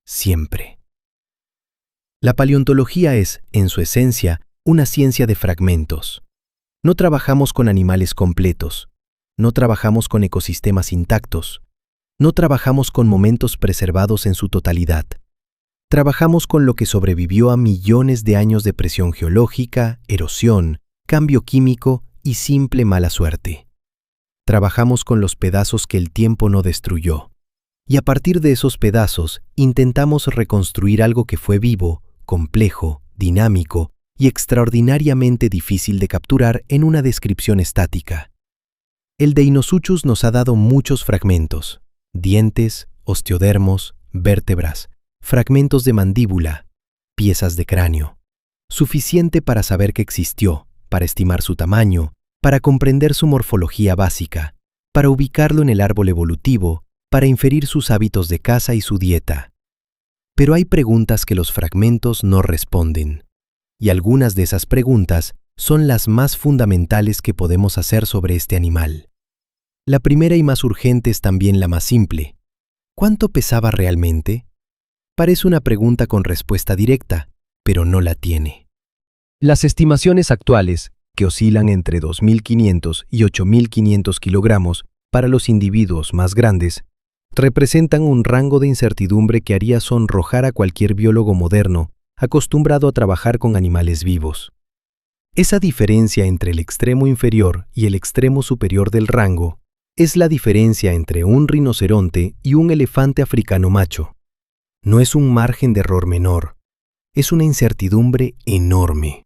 siempre. La paleontología es, en su esencia, una ciencia de fragmentos. No trabajamos con animales completos, no trabajamos con ecosistemas intactos, no trabajamos con momentos preservados en su totalidad. Trabajamos con lo que sobrevivió a millones de años de presión geológica, erosión, cambio químico y simple mala suerte. Trabajamos con los pedazos que el tiempo no destruyó. Y a partir de esos pedazos intentamos reconstruir algo que fue vivo, complejo, dinámico y extraordinariamente difícil de capturar en una descripción estática. El Deinosuchus nos ha dado muchos fragmentos: dientes, osteodermos, vértebras, fragmentos de mandíbula, piezas de cráneo. Suficiente para saber que existió, para estimar su tamaño, para comprender su morfología básica, para ubicarlo en el árbol evolutivo, para inferir sus hábitos de caza y su dieta. Pero hay preguntas que los fragmentos no responden, y algunas de esas preguntas son las más fundamentales que podemos hacer sobre este animal. La primera y más urgente es también la más simple. ¿Cuánto pesaba realmente? Parece una pregunta con respuesta directa, pero no la tiene. Las estimaciones actuales, que oscilan entre 2.500 y 8.500 kilogramos para los individuos más grandes, representan un rango de incertidumbre que haría sonrojar a cualquier biólogo moderno acostumbrado a trabajar con animales vivos. Esa diferencia entre el extremo inferior y el extremo superior del rango es la diferencia entre un rinoceronte y un elefante africano macho. No es un margen de error menor, es una incertidumbre enorme.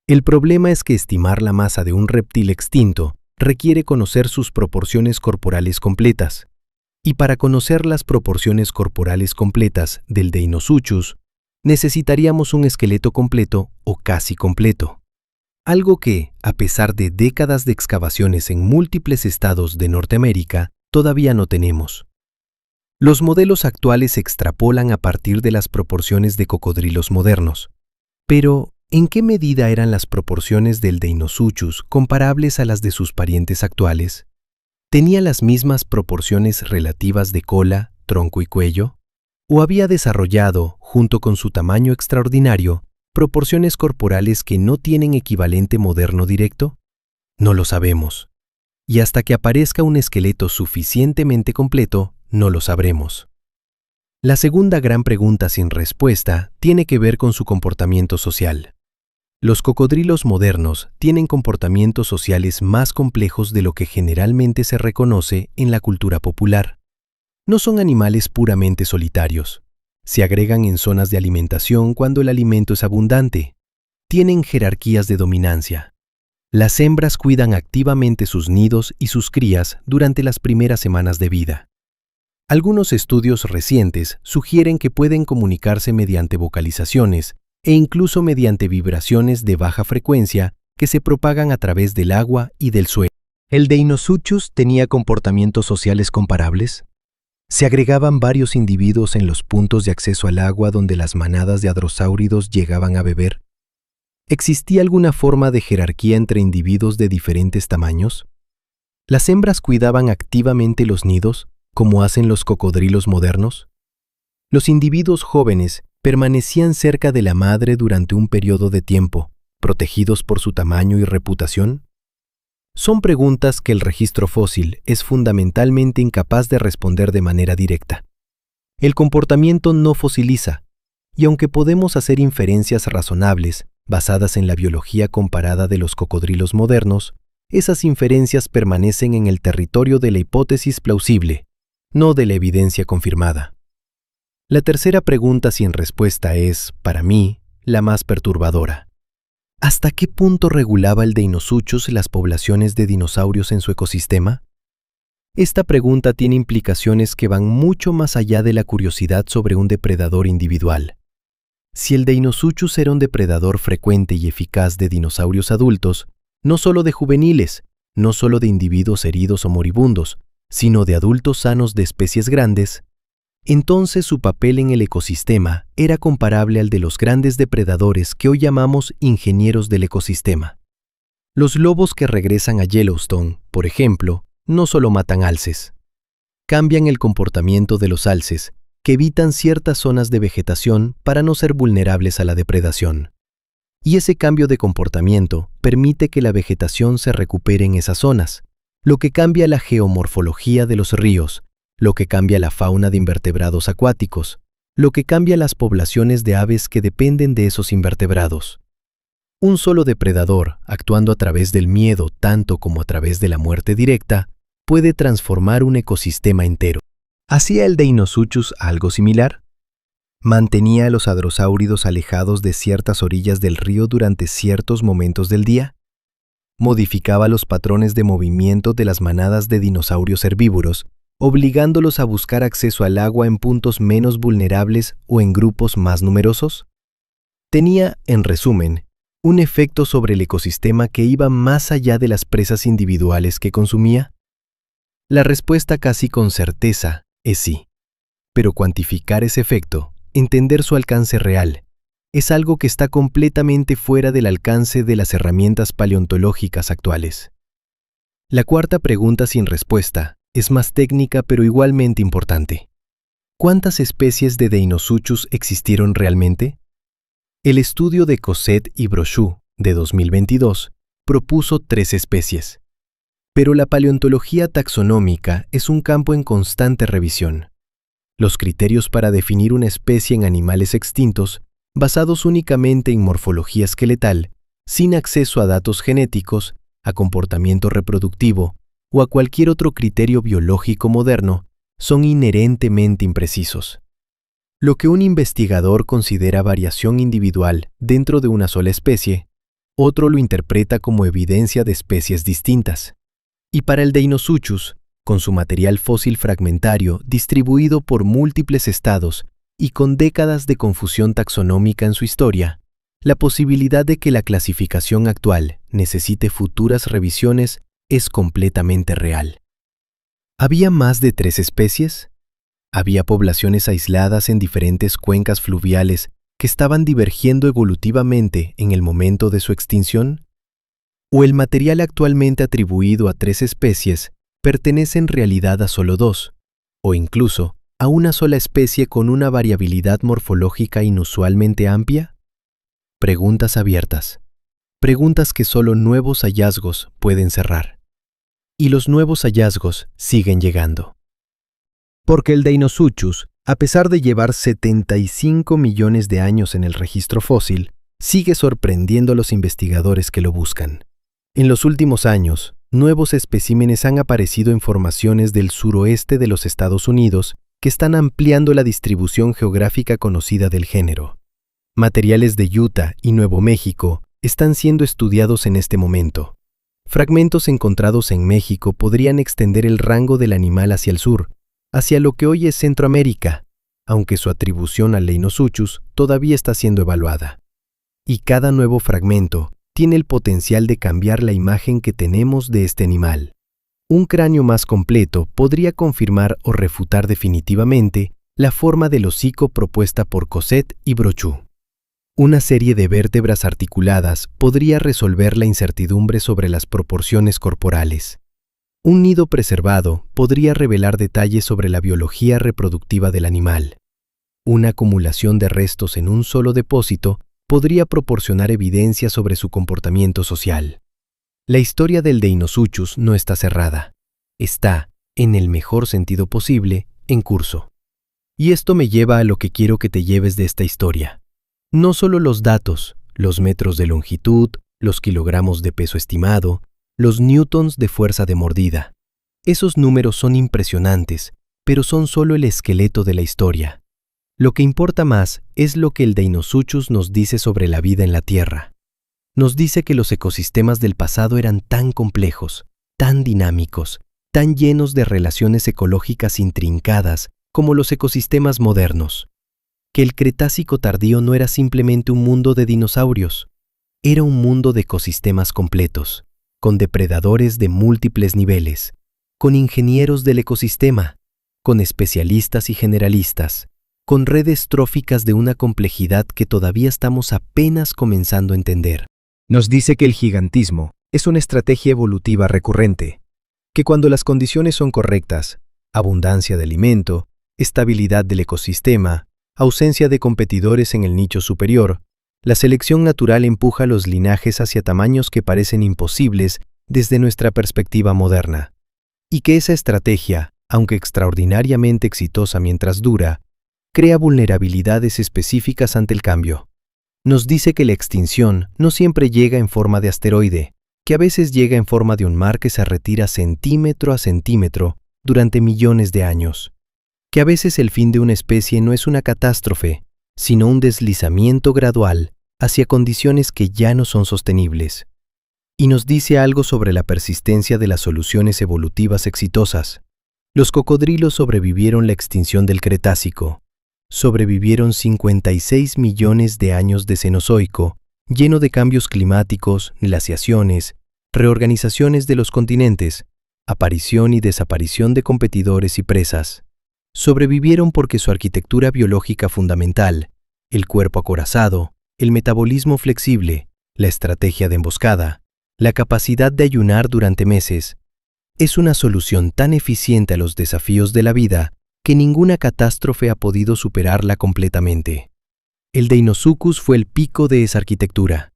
El problema es que estimar la masa de un reptil extinto requiere conocer sus proporciones corporales completas. Y para conocer las proporciones corporales completas del Deinosuchus, necesitaríamos un esqueleto completo o casi completo. Algo que, a pesar de décadas de excavaciones en múltiples estados de Norteamérica, todavía no tenemos. Los modelos actuales se extrapolan a partir de las proporciones de cocodrilos modernos. Pero, ¿en qué medida eran las proporciones del Deinosuchus comparables a las de sus parientes actuales? ¿Tenía las mismas proporciones relativas de cola, tronco y cuello? ¿O había desarrollado, junto con su tamaño extraordinario, proporciones corporales que no tienen equivalente moderno directo? No lo sabemos. Y hasta que aparezca un esqueleto suficientemente completo, no lo sabremos. La segunda gran pregunta sin respuesta tiene que ver con su comportamiento social. Los cocodrilos modernos tienen comportamientos sociales más complejos de lo que generalmente se reconoce en la cultura popular. No son animales puramente solitarios. Se agregan en zonas de alimentación cuando el alimento es abundante. Tienen jerarquías de dominancia. Las hembras cuidan activamente sus nidos y sus crías durante las primeras semanas de vida. Algunos estudios recientes sugieren que pueden comunicarse mediante vocalizaciones e incluso mediante vibraciones de baja frecuencia que se propagan a través del agua y del suelo. ¿El Deinosuchus tenía comportamientos sociales comparables? ¿Se agregaban varios individuos en los puntos de acceso al agua donde las manadas de hadrosáuridos llegaban a beber? ¿Existía alguna forma de jerarquía entre individuos de diferentes tamaños? ¿Las hembras cuidaban activamente los nidos, como hacen los cocodrilos modernos? Los individuos jóvenes permanecían cerca de la madre durante un periodo de tiempo, protegidos por su tamaño y reputación. Son preguntas que el registro fósil es fundamentalmente incapaz de responder de manera directa. El comportamiento no fosiliza, y aunque podemos hacer inferencias razonables basadas en la biología comparada de los cocodrilos modernos, esas inferencias permanecen en el territorio de la hipótesis plausible, no de la evidencia confirmada. La tercera pregunta sin respuesta es, para mí, la más perturbadora. ¿Hasta qué punto regulaba el Deinosuchus las poblaciones de dinosaurios en su ecosistema? Esta pregunta tiene implicaciones que van mucho más allá de la curiosidad sobre un depredador individual. Si el Deinosuchus era un depredador frecuente y eficaz de dinosaurios adultos, no solo de juveniles, no solo de individuos heridos o moribundos, sino de adultos sanos de especies grandes, entonces su papel en el ecosistema era comparable al de los grandes depredadores que hoy llamamos ingenieros del ecosistema. Los lobos que regresan a Yellowstone, por ejemplo, no solo matan alces. Cambian el comportamiento de los alces, que evitan ciertas zonas de vegetación para no ser vulnerables a la depredación. Y ese cambio de comportamiento permite que la vegetación se recupere en esas zonas, lo que cambia la geomorfología de los ríos, lo que cambia la fauna de invertebrados acuáticos, lo que cambia las poblaciones de aves que dependen de esos invertebrados. Un solo depredador, actuando a través del miedo tanto como a través de la muerte directa, puede transformar un ecosistema entero. ¿Hacía el Deinosuchus algo similar? ¿Mantenía a los hadrosáuridos alejados de ciertas orillas del río durante ciertos momentos del día? ¿Modificaba los patrones de movimiento de las manadas de dinosaurios herbívoros, obligándolos a buscar acceso al agua en puntos menos vulnerables o en grupos más numerosos? Tenía, en resumen, un efecto sobre el ecosistema que iba más allá de las presas individuales que consumía. La respuesta casi con certeza es sí. Pero cuantificar ese efecto, entender su alcance real, es algo que está completamente fuera del alcance de las herramientas paleontológicas actuales. La cuarta pregunta sin respuesta es más técnica pero igualmente importante. ¿Cuántas especies de Deinosuchus existieron realmente? El estudio de Cosette y Brochu, de 2022, propuso 3 especies. Pero la paleontología taxonómica es un campo en constante revisión. Los criterios para definir una especie en animales extintos, basados únicamente en morfología esqueletal, sin acceso a datos genéticos, a comportamiento reproductivo o a cualquier otro criterio biológico moderno, son inherentemente imprecisos. Lo que un investigador considera variación individual dentro de una sola especie, otro lo interpreta como evidencia de especies distintas. Y para el Deinosuchus, con su material fósil fragmentario distribuido por múltiples estados y con décadas de confusión taxonómica en su historia, la posibilidad de que la clasificación actual necesite futuras revisiones es completamente real. ¿Había más de 3 especies? ¿Había poblaciones aisladas en diferentes cuencas fluviales que estaban divergiendo evolutivamente en el momento de su extinción? ¿O el material actualmente atribuido a 3 especies pertenece en realidad a solo 2, o incluso a una sola especie con una variabilidad morfológica inusualmente amplia? Preguntas abiertas. Preguntas que solo nuevos hallazgos pueden cerrar. Y los nuevos hallazgos siguen llegando. Porque el Deinosuchus, a pesar de llevar 75 millones de años en el registro fósil, sigue sorprendiendo a los investigadores que lo buscan. En los últimos años, nuevos especímenes han aparecido en formaciones del suroeste de los Estados Unidos que están ampliando la distribución geográfica conocida del género. Materiales de Utah y Nuevo México están siendo estudiados en este momento. Fragmentos encontrados en México podrían extender el rango del animal hacia el sur, hacia lo que hoy es Centroamérica, aunque su atribución al Deinosuchus todavía está siendo evaluada. Y cada nuevo fragmento tiene el potencial de cambiar la imagen que tenemos de este animal. Un cráneo más completo podría confirmar o refutar definitivamente la forma del hocico propuesta por Cosette y Brochu. Una serie de vértebras articuladas podría resolver la incertidumbre sobre las proporciones corporales. Un nido preservado podría revelar detalles sobre la biología reproductiva del animal. Una acumulación de restos en un solo depósito podría proporcionar evidencia sobre su comportamiento social. La historia del Deinosuchus no está cerrada. Está, en el mejor sentido posible, en curso. Y esto me lleva a lo que quiero que te lleves de esta historia. No solo los datos, los metros de longitud, los kilogramos de peso estimado, los newtons de fuerza de mordida. Esos números son impresionantes, pero son solo el esqueleto de la historia. Lo que importa más es lo que el Deinosuchus nos dice sobre la vida en la Tierra. Nos dice que los ecosistemas del pasado eran tan complejos, tan dinámicos, tan llenos de relaciones ecológicas intrincadas como los ecosistemas modernos. Que el Cretácico tardío no era simplemente un mundo de dinosaurios, era un mundo de ecosistemas completos, con depredadores de múltiples niveles, con ingenieros del ecosistema, con especialistas y generalistas, con redes tróficas de una complejidad que todavía estamos apenas comenzando a entender. Nos dice que el gigantismo es una estrategia evolutiva recurrente, que cuando las condiciones son correctas, abundancia de alimento, estabilidad del ecosistema, ausencia de competidores en el nicho superior, la selección natural empuja a los linajes hacia tamaños que parecen imposibles desde nuestra perspectiva moderna. Y que esa estrategia, aunque extraordinariamente exitosa mientras dura, crea vulnerabilidades específicas ante el cambio. Nos dice que la extinción no siempre llega en forma de asteroide, que a veces llega en forma de un mar que se retira centímetro a centímetro durante millones de años, que a veces el fin de una especie no es una catástrofe, sino un deslizamiento gradual hacia condiciones que ya no son sostenibles. Y nos dice algo sobre la persistencia de las soluciones evolutivas exitosas. Los cocodrilos sobrevivieron la extinción del Cretácico. Sobrevivieron 56 millones de años de Cenozoico, lleno de cambios climáticos, glaciaciones, reorganizaciones de los continentes, aparición y desaparición de competidores y presas. Sobrevivieron porque su arquitectura biológica fundamental, el cuerpo acorazado, el metabolismo flexible, la estrategia de emboscada, la capacidad de ayunar durante meses, es una solución tan eficiente a los desafíos de la vida que ninguna catástrofe ha podido superarla completamente. El Deinosuchus fue el pico de esa arquitectura,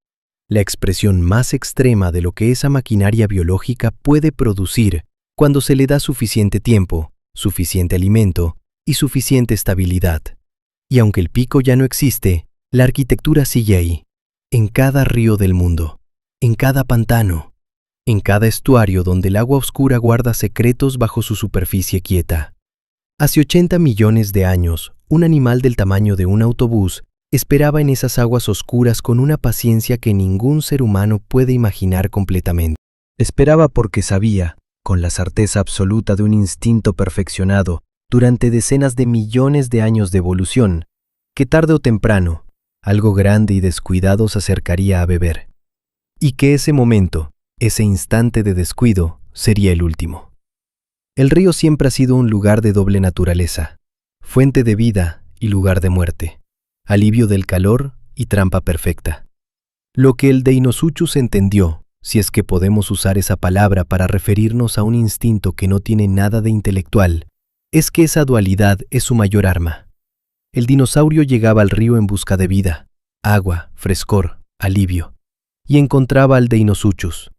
la expresión más extrema de lo que esa maquinaria biológica puede producir cuando se le da suficiente tiempo, suficiente alimento y suficiente estabilidad. Y aunque el pico ya no existe, la arquitectura sigue ahí, en cada río del mundo, en cada pantano, en cada estuario donde el agua oscura guarda secretos bajo su superficie quieta. Hace 80 millones de años, un animal del tamaño de un autobús esperaba en esas aguas oscuras con una paciencia que ningún ser humano puede imaginar completamente. Esperaba porque sabía, con la certeza absoluta de un instinto perfeccionado durante decenas de millones de años de evolución, que tarde o temprano, algo grande y descuidado se acercaría a beber. Y que ese momento, ese instante de descuido, sería el último. El río siempre ha sido un lugar de doble naturaleza, fuente de vida y lugar de muerte, alivio del calor y trampa perfecta. Lo que el Deinosuchus entendió, si es que podemos usar esa palabra para referirnos a un instinto que no tiene nada de intelectual, es que esa dualidad es su mayor arma. El dinosaurio llegaba al río en busca de vida, agua, frescor, alivio, y encontraba al Deinosuchus.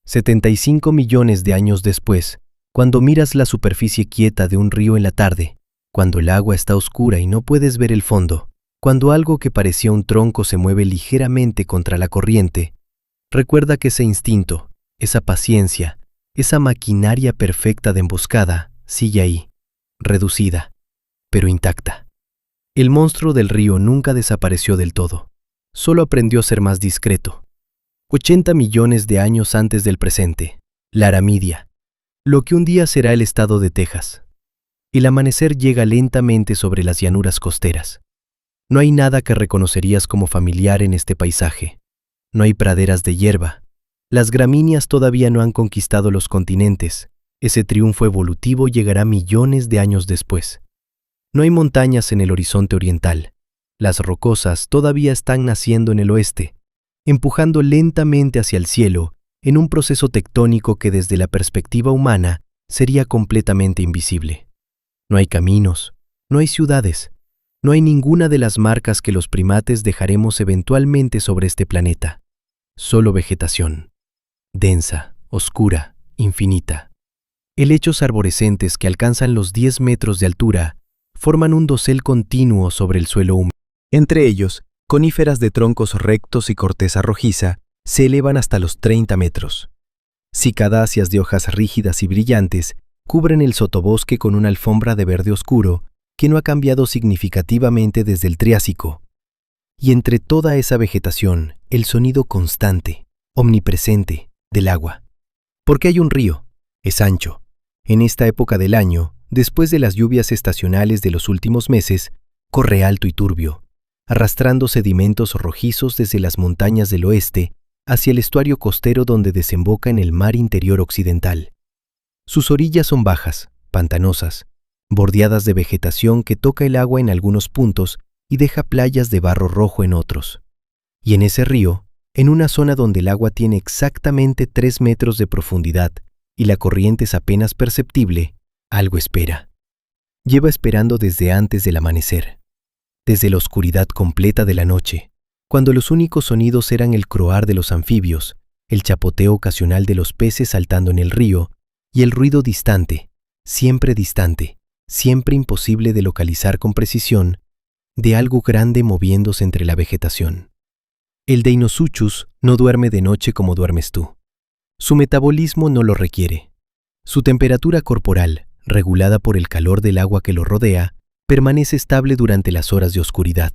75 millones de años después, cuando miras la superficie quieta de un río en la tarde, cuando el agua está oscura y no puedes ver el fondo, cuando algo que parecía un tronco se mueve ligeramente contra la corriente, recuerda que ese instinto, esa paciencia, esa maquinaria perfecta de emboscada, sigue ahí, reducida, pero intacta. El monstruo del río nunca desapareció del todo, solo aprendió a ser más discreto. 80 millones de años antes del presente, la Aramidia, lo que un día será el estado de Texas. El amanecer llega lentamente sobre las llanuras costeras. No hay nada que reconocerías como familiar en este paisaje. No hay praderas de hierba. Las gramíneas todavía no han conquistado los continentes. Ese triunfo evolutivo llegará millones de años después. No hay montañas en el horizonte oriental. Las rocosas todavía están naciendo en el oeste, empujando lentamente hacia el cielo en un proceso tectónico que desde la perspectiva humana sería completamente invisible. No hay caminos, no hay ciudades, no hay ninguna de las marcas que los primates dejaremos eventualmente sobre este planeta. Solo vegetación, densa, oscura, infinita. Helechos arborescentes que alcanzan los 10 metros de altura forman un dosel continuo sobre el suelo húmedo. Entre ellos, coníferas de troncos rectos y corteza rojiza se elevan hasta los 30 metros. Cicadáceas de hojas rígidas y brillantes cubren el sotobosque con una alfombra de verde oscuro que no ha cambiado significativamente desde el Triásico. Y entre toda esa vegetación, el sonido constante, omnipresente, del agua. Porque hay un río, es ancho. En esta época del año, después de las lluvias estacionales de los últimos meses, corre alto y turbio, arrastrando sedimentos rojizos desde las montañas del oeste hacia el estuario costero donde desemboca en el mar interior occidental. Sus orillas son bajas, pantanosas, bordeadas de vegetación que toca el agua en algunos puntos y deja playas de barro rojo en otros. Y en ese río, en una zona donde el agua tiene exactamente 3 metros de profundidad y la corriente es apenas perceptible, algo espera. Lleva esperando desde antes del amanecer, desde la oscuridad completa de la noche, cuando los únicos sonidos eran el croar de los anfibios, el chapoteo ocasional de los peces saltando en el río y el ruido distante, siempre imposible de localizar con precisión, de algo grande moviéndose entre la vegetación. El Deinosuchus no duerme de noche como duermes tú. Su metabolismo no lo requiere. Su temperatura corporal, regulada por el calor del agua que lo rodea, permanece estable durante las horas de oscuridad.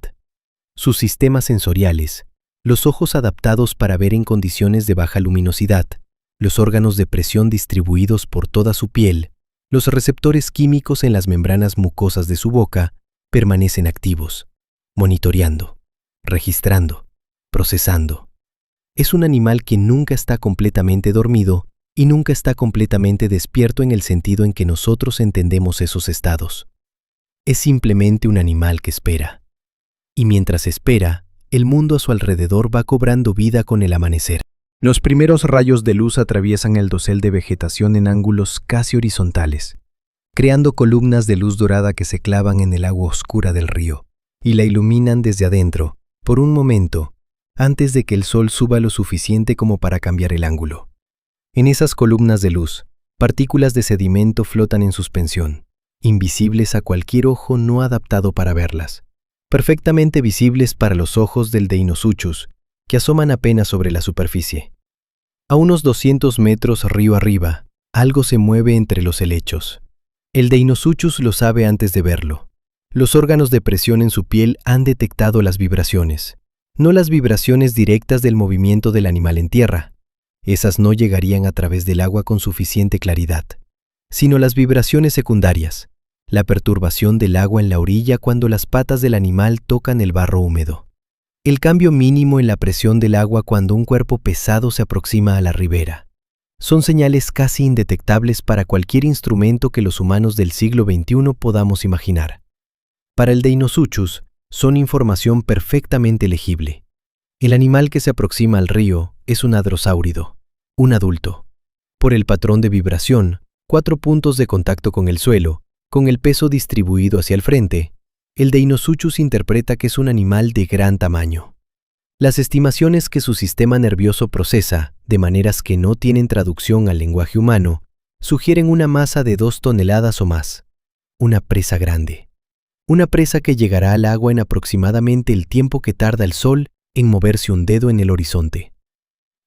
Sus sistemas sensoriales, los ojos adaptados para ver en condiciones de baja luminosidad, los órganos de presión distribuidos por toda su piel, los receptores químicos en las membranas mucosas de su boca, permanecen activos, monitoreando, registrando, procesando. Es un animal que nunca está completamente dormido y nunca está completamente despierto en el sentido en que nosotros entendemos esos estados. Es simplemente un animal que espera. Y mientras espera, el mundo a su alrededor va cobrando vida con el amanecer. Los primeros rayos de luz atraviesan el dosel de vegetación en ángulos casi horizontales, creando columnas de luz dorada que se clavan en el agua oscura del río y la iluminan desde adentro, por un momento, antes de que el sol suba lo suficiente como para cambiar el ángulo. En esas columnas de luz, partículas de sedimento flotan en suspensión, invisibles a cualquier ojo no adaptado para verlas, perfectamente visibles para los ojos del Deinosuchus, que asoman apenas sobre la superficie. A unos 200 metros río arriba, algo se mueve entre los helechos. El Deinosuchus lo sabe antes de verlo. Los órganos de presión en su piel han detectado las vibraciones, no las vibraciones directas del movimiento del animal en tierra. Esas no llegarían a través del agua con suficiente claridad, sino las vibraciones secundarias, la perturbación del agua en la orilla cuando las patas del animal tocan el barro húmedo. El cambio mínimo en la presión del agua cuando un cuerpo pesado se aproxima a la ribera. Son señales casi indetectables para cualquier instrumento que los humanos del siglo XXI podamos imaginar. Para el Deinosuchus, son información perfectamente legible. El animal que se aproxima al río es un hadrosáurido, un adulto. Por el patrón de vibración, 4 puntos de contacto con el suelo, con el peso distribuido hacia el frente, el Deinosuchus interpreta que es un animal de gran tamaño. Las estimaciones que su sistema nervioso procesa, de maneras que no tienen traducción al lenguaje humano, sugieren una masa de 2 toneladas o más. Una presa grande. Una presa que llegará al agua en aproximadamente el tiempo que tarda el sol en moverse un dedo en el horizonte.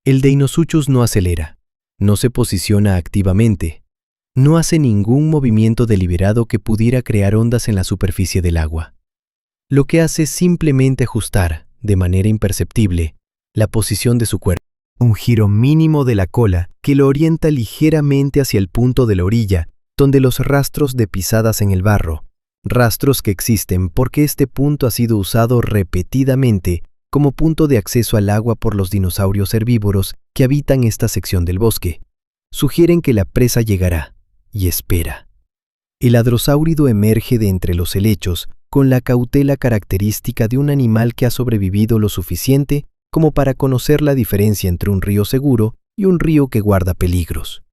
El Deinosuchus no acelera, no se posiciona activamente, no hace ningún movimiento deliberado que pudiera crear ondas en la superficie del agua. Lo que hace es simplemente ajustar, de manera imperceptible, la posición de su cuerpo. Un giro mínimo de la cola que lo orienta ligeramente hacia el punto de la orilla, donde los rastros de pisadas en el barro, rastros que existen porque este punto ha sido usado repetidamente como punto de acceso al agua por los dinosaurios herbívoros que habitan esta sección del bosque, sugieren que la presa llegará, y espera. El hadrosáurido emerge de entre los helechos con la cautela característica de un animal que ha sobrevivido lo suficiente como para conocer la diferencia entre un río seguro y un río que guarda peligros.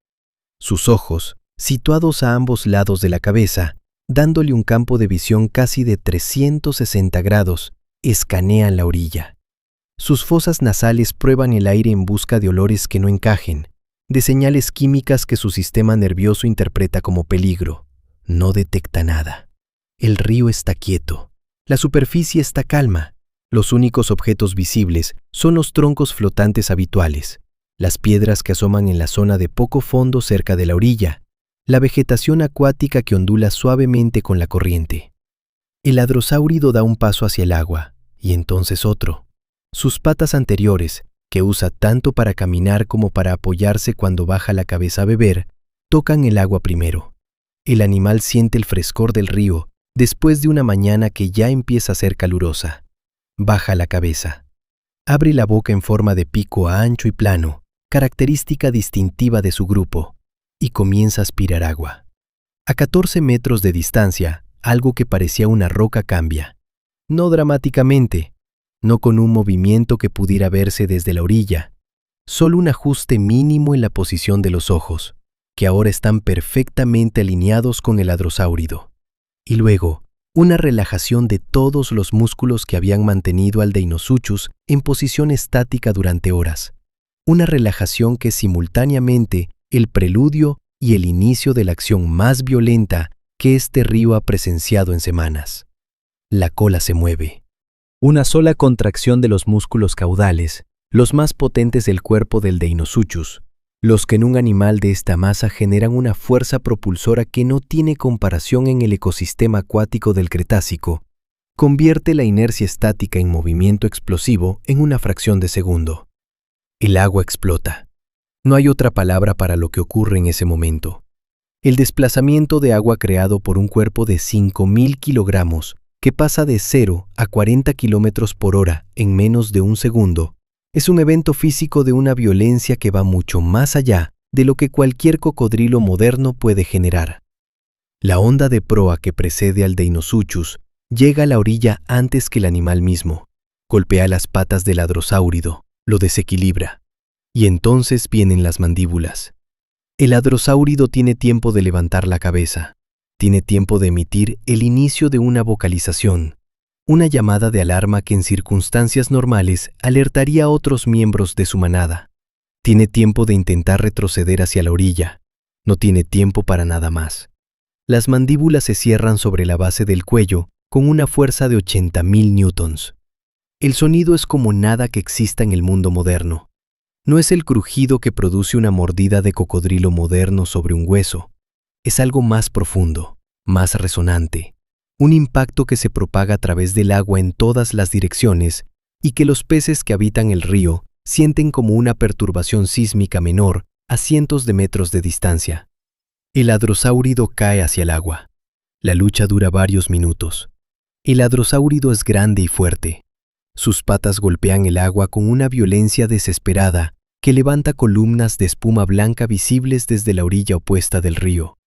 Sus ojos, situados a ambos lados de la cabeza, dándole un campo de visión casi de 360 grados, escanean la orilla. Sus fosas nasales prueban el aire en busca de olores que no encajen, de señales químicas que su sistema nervioso interpreta como peligro. No detecta nada. El río está quieto. La superficie está calma. Los únicos objetos visibles son los troncos flotantes habituales, las piedras que asoman en la zona de poco fondo cerca de la orilla, la vegetación acuática que ondula suavemente con la corriente. El hadrosáurido da un paso hacia el agua, y entonces otro. Sus patas anteriores, que usa tanto para caminar como para apoyarse cuando baja la cabeza a beber, tocan el agua primero. El animal siente el frescor del río después de una mañana que ya empieza a ser calurosa. Baja la cabeza. Abre la boca en forma de pico ancho y plano, característica distintiva de su grupo, y comienza a aspirar agua. A 14 metros de distancia, algo que parecía una roca cambia. No dramáticamente, no con un movimiento que pudiera verse desde la orilla, solo un ajuste mínimo en la posición de los ojos, que ahora están perfectamente alineados con el hadrosáurido. Y luego, una relajación de todos los músculos que habían mantenido al Deinosuchus en posición estática durante horas. Una relajación que es simultáneamente el preludio y el inicio de la acción más violenta que este río ha presenciado en semanas. La cola se mueve. Una sola contracción de los músculos caudales, los más potentes del cuerpo del Deinosuchus, los que en un animal de esta masa generan una fuerza propulsora que no tiene comparación en el ecosistema acuático del Cretácico, convierte la inercia estática en movimiento explosivo en una fracción de segundo. El agua explota. No hay otra palabra para lo que ocurre en ese momento. El desplazamiento de agua creado por un cuerpo de 5.000 kilogramos, que pasa de 0 a 40 kilómetros por hora en menos de un segundo, es un evento físico de una violencia que va mucho más allá de lo que cualquier cocodrilo moderno puede generar. La onda de proa que precede al Deinosuchus llega a la orilla antes que el animal mismo, golpea las patas del hadrosáurido, lo desequilibra, y entonces vienen las mandíbulas. El hadrosáurido tiene tiempo de levantar la cabeza, tiene tiempo de emitir el inicio de una vocalización, una llamada de alarma que en circunstancias normales alertaría a otros miembros de su manada. Tiene tiempo de intentar retroceder hacia la orilla, no tiene tiempo para nada más. Las mandíbulas se cierran sobre la base del cuello con una fuerza de 80.000 newtons. El sonido es como nada que exista en el mundo moderno. No es el crujido que produce una mordida de cocodrilo moderno sobre un hueso. Es algo más profundo, más resonante, un impacto que se propaga a través del agua en todas las direcciones y que los peces que habitan el río sienten como una perturbación sísmica menor a cientos de metros de distancia. El hadrosáurido cae hacia el agua. La lucha dura varios minutos. El hadrosáurido es grande y fuerte. Sus patas golpean el agua con una violencia desesperada que levanta columnas de espuma blanca visibles desde la orilla opuesta del río.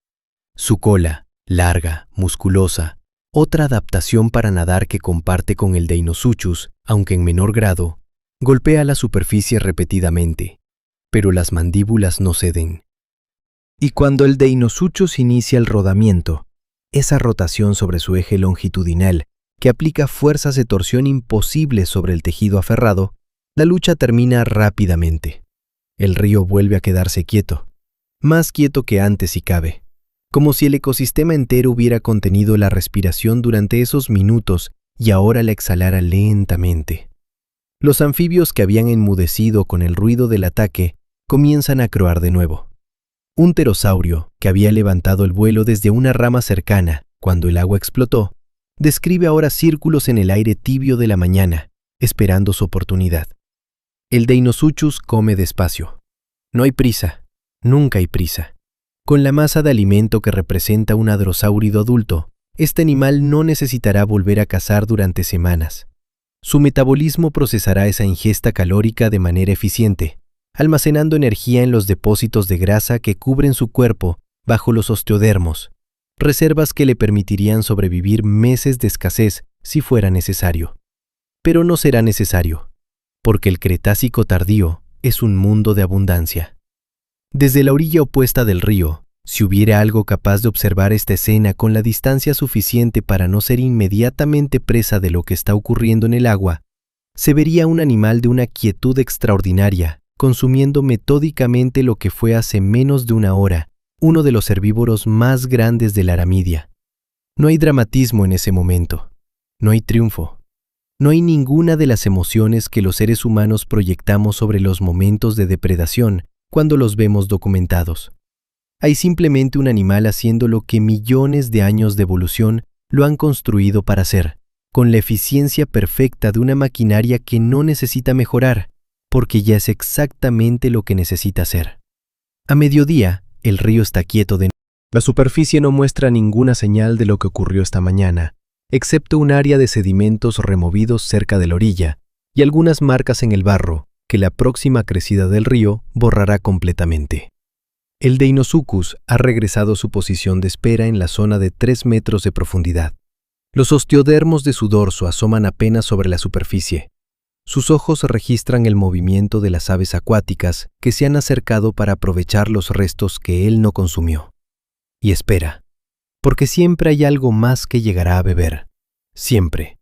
Su cola, larga, musculosa, otra adaptación para nadar que comparte con el Deinosuchus, aunque en menor grado, golpea la superficie repetidamente, pero las mandíbulas no ceden. Y cuando el Deinosuchus inicia el rodamiento, esa rotación sobre su eje longitudinal que aplica fuerzas de torsión imposibles sobre el tejido aferrado, la lucha termina rápidamente. El río vuelve a quedarse quieto, más quieto que antes si cabe, como si el ecosistema entero hubiera contenido la respiración durante esos minutos y ahora la exhalara lentamente. Los anfibios que habían enmudecido con el ruido del ataque comienzan a croar de nuevo. Un pterosaurio, que había levantado el vuelo desde una rama cercana cuando el agua explotó, describe ahora círculos en el aire tibio de la mañana, esperando su oportunidad. El Deinosuchus come despacio. No hay prisa, nunca hay prisa. Con la masa de alimento que representa un hadrosáurido adulto, este animal no necesitará volver a cazar durante semanas. Su metabolismo procesará esa ingesta calórica de manera eficiente, almacenando energía en los depósitos de grasa que cubren su cuerpo bajo los osteodermos, reservas que le permitirían sobrevivir meses de escasez si fuera necesario. Pero no será necesario, porque el Cretácico tardío es un mundo de abundancia. Desde la orilla opuesta del río, si hubiera algo capaz de observar esta escena con la distancia suficiente para no ser inmediatamente presa de lo que está ocurriendo en el agua, se vería un animal de una quietud extraordinaria, consumiendo metódicamente lo que fue hace menos de una hora uno de los herbívoros más grandes de la Aramidia. No hay dramatismo en ese momento, no hay triunfo, no hay ninguna de las emociones que los seres humanos proyectamos sobre los momentos de depredación cuando los vemos documentados. Hay simplemente un animal haciendo lo que millones de años de evolución lo han construido para hacer, con la eficiencia perfecta de una maquinaria que no necesita mejorar, porque ya es exactamente lo que necesita hacer. A mediodía, el río está quieto de nuevo. La superficie no muestra ninguna señal de lo que ocurrió esta mañana, excepto un área de sedimentos removidos cerca de la orilla y algunas marcas en el barro que la próxima crecida del río borrará completamente. El Deinosuchus ha regresado a su posición de espera en la zona de 3 metros de profundidad. Los osteodermos de su dorso asoman apenas sobre la superficie. Sus ojos registran el movimiento de las aves acuáticas que se han acercado para aprovechar los restos que él no consumió. Y espera, porque siempre hay algo más que llegará a beber. Siempre.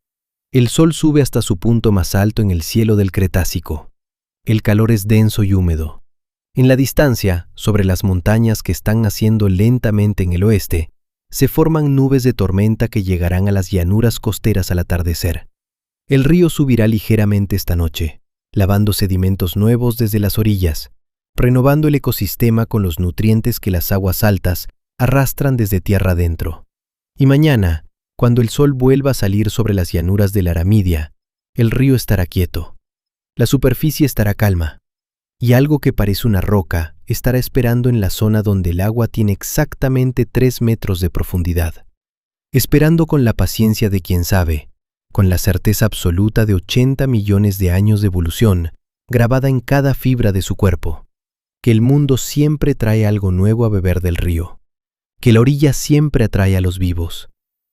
El sol sube hasta su punto más alto en el cielo del Cretácico. El calor es denso y húmedo. En la distancia, sobre las montañas que están naciendo lentamente en el oeste, se forman nubes de tormenta que llegarán a las llanuras costeras al atardecer. El río subirá ligeramente esta noche, lavando sedimentos nuevos desde las orillas, renovando el ecosistema con los nutrientes que las aguas altas arrastran desde tierra adentro. Y mañana, cuando el sol vuelva a salir sobre las llanuras de la Aramidia, el río estará quieto. La superficie estará calma, y algo que parece una roca estará esperando en la zona donde el agua tiene exactamente 3 metros de profundidad, esperando con la paciencia de quien sabe, con la certeza absoluta de 80 millones de años de evolución grabada en cada fibra de su cuerpo, que el mundo siempre trae algo nuevo a beber del río, que la orilla siempre atrae a los vivos,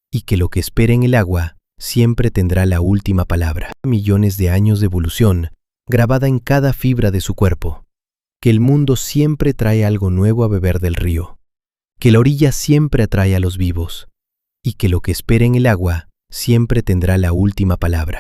y que lo que espera en el agua siempre tendrá la última palabra. Millones de años de evolución grabada en cada fibra de su cuerpo, que el mundo siempre trae algo nuevo a beber del río, que la orilla siempre atrae a los vivos, y que lo que espera en el agua siempre tendrá la última palabra.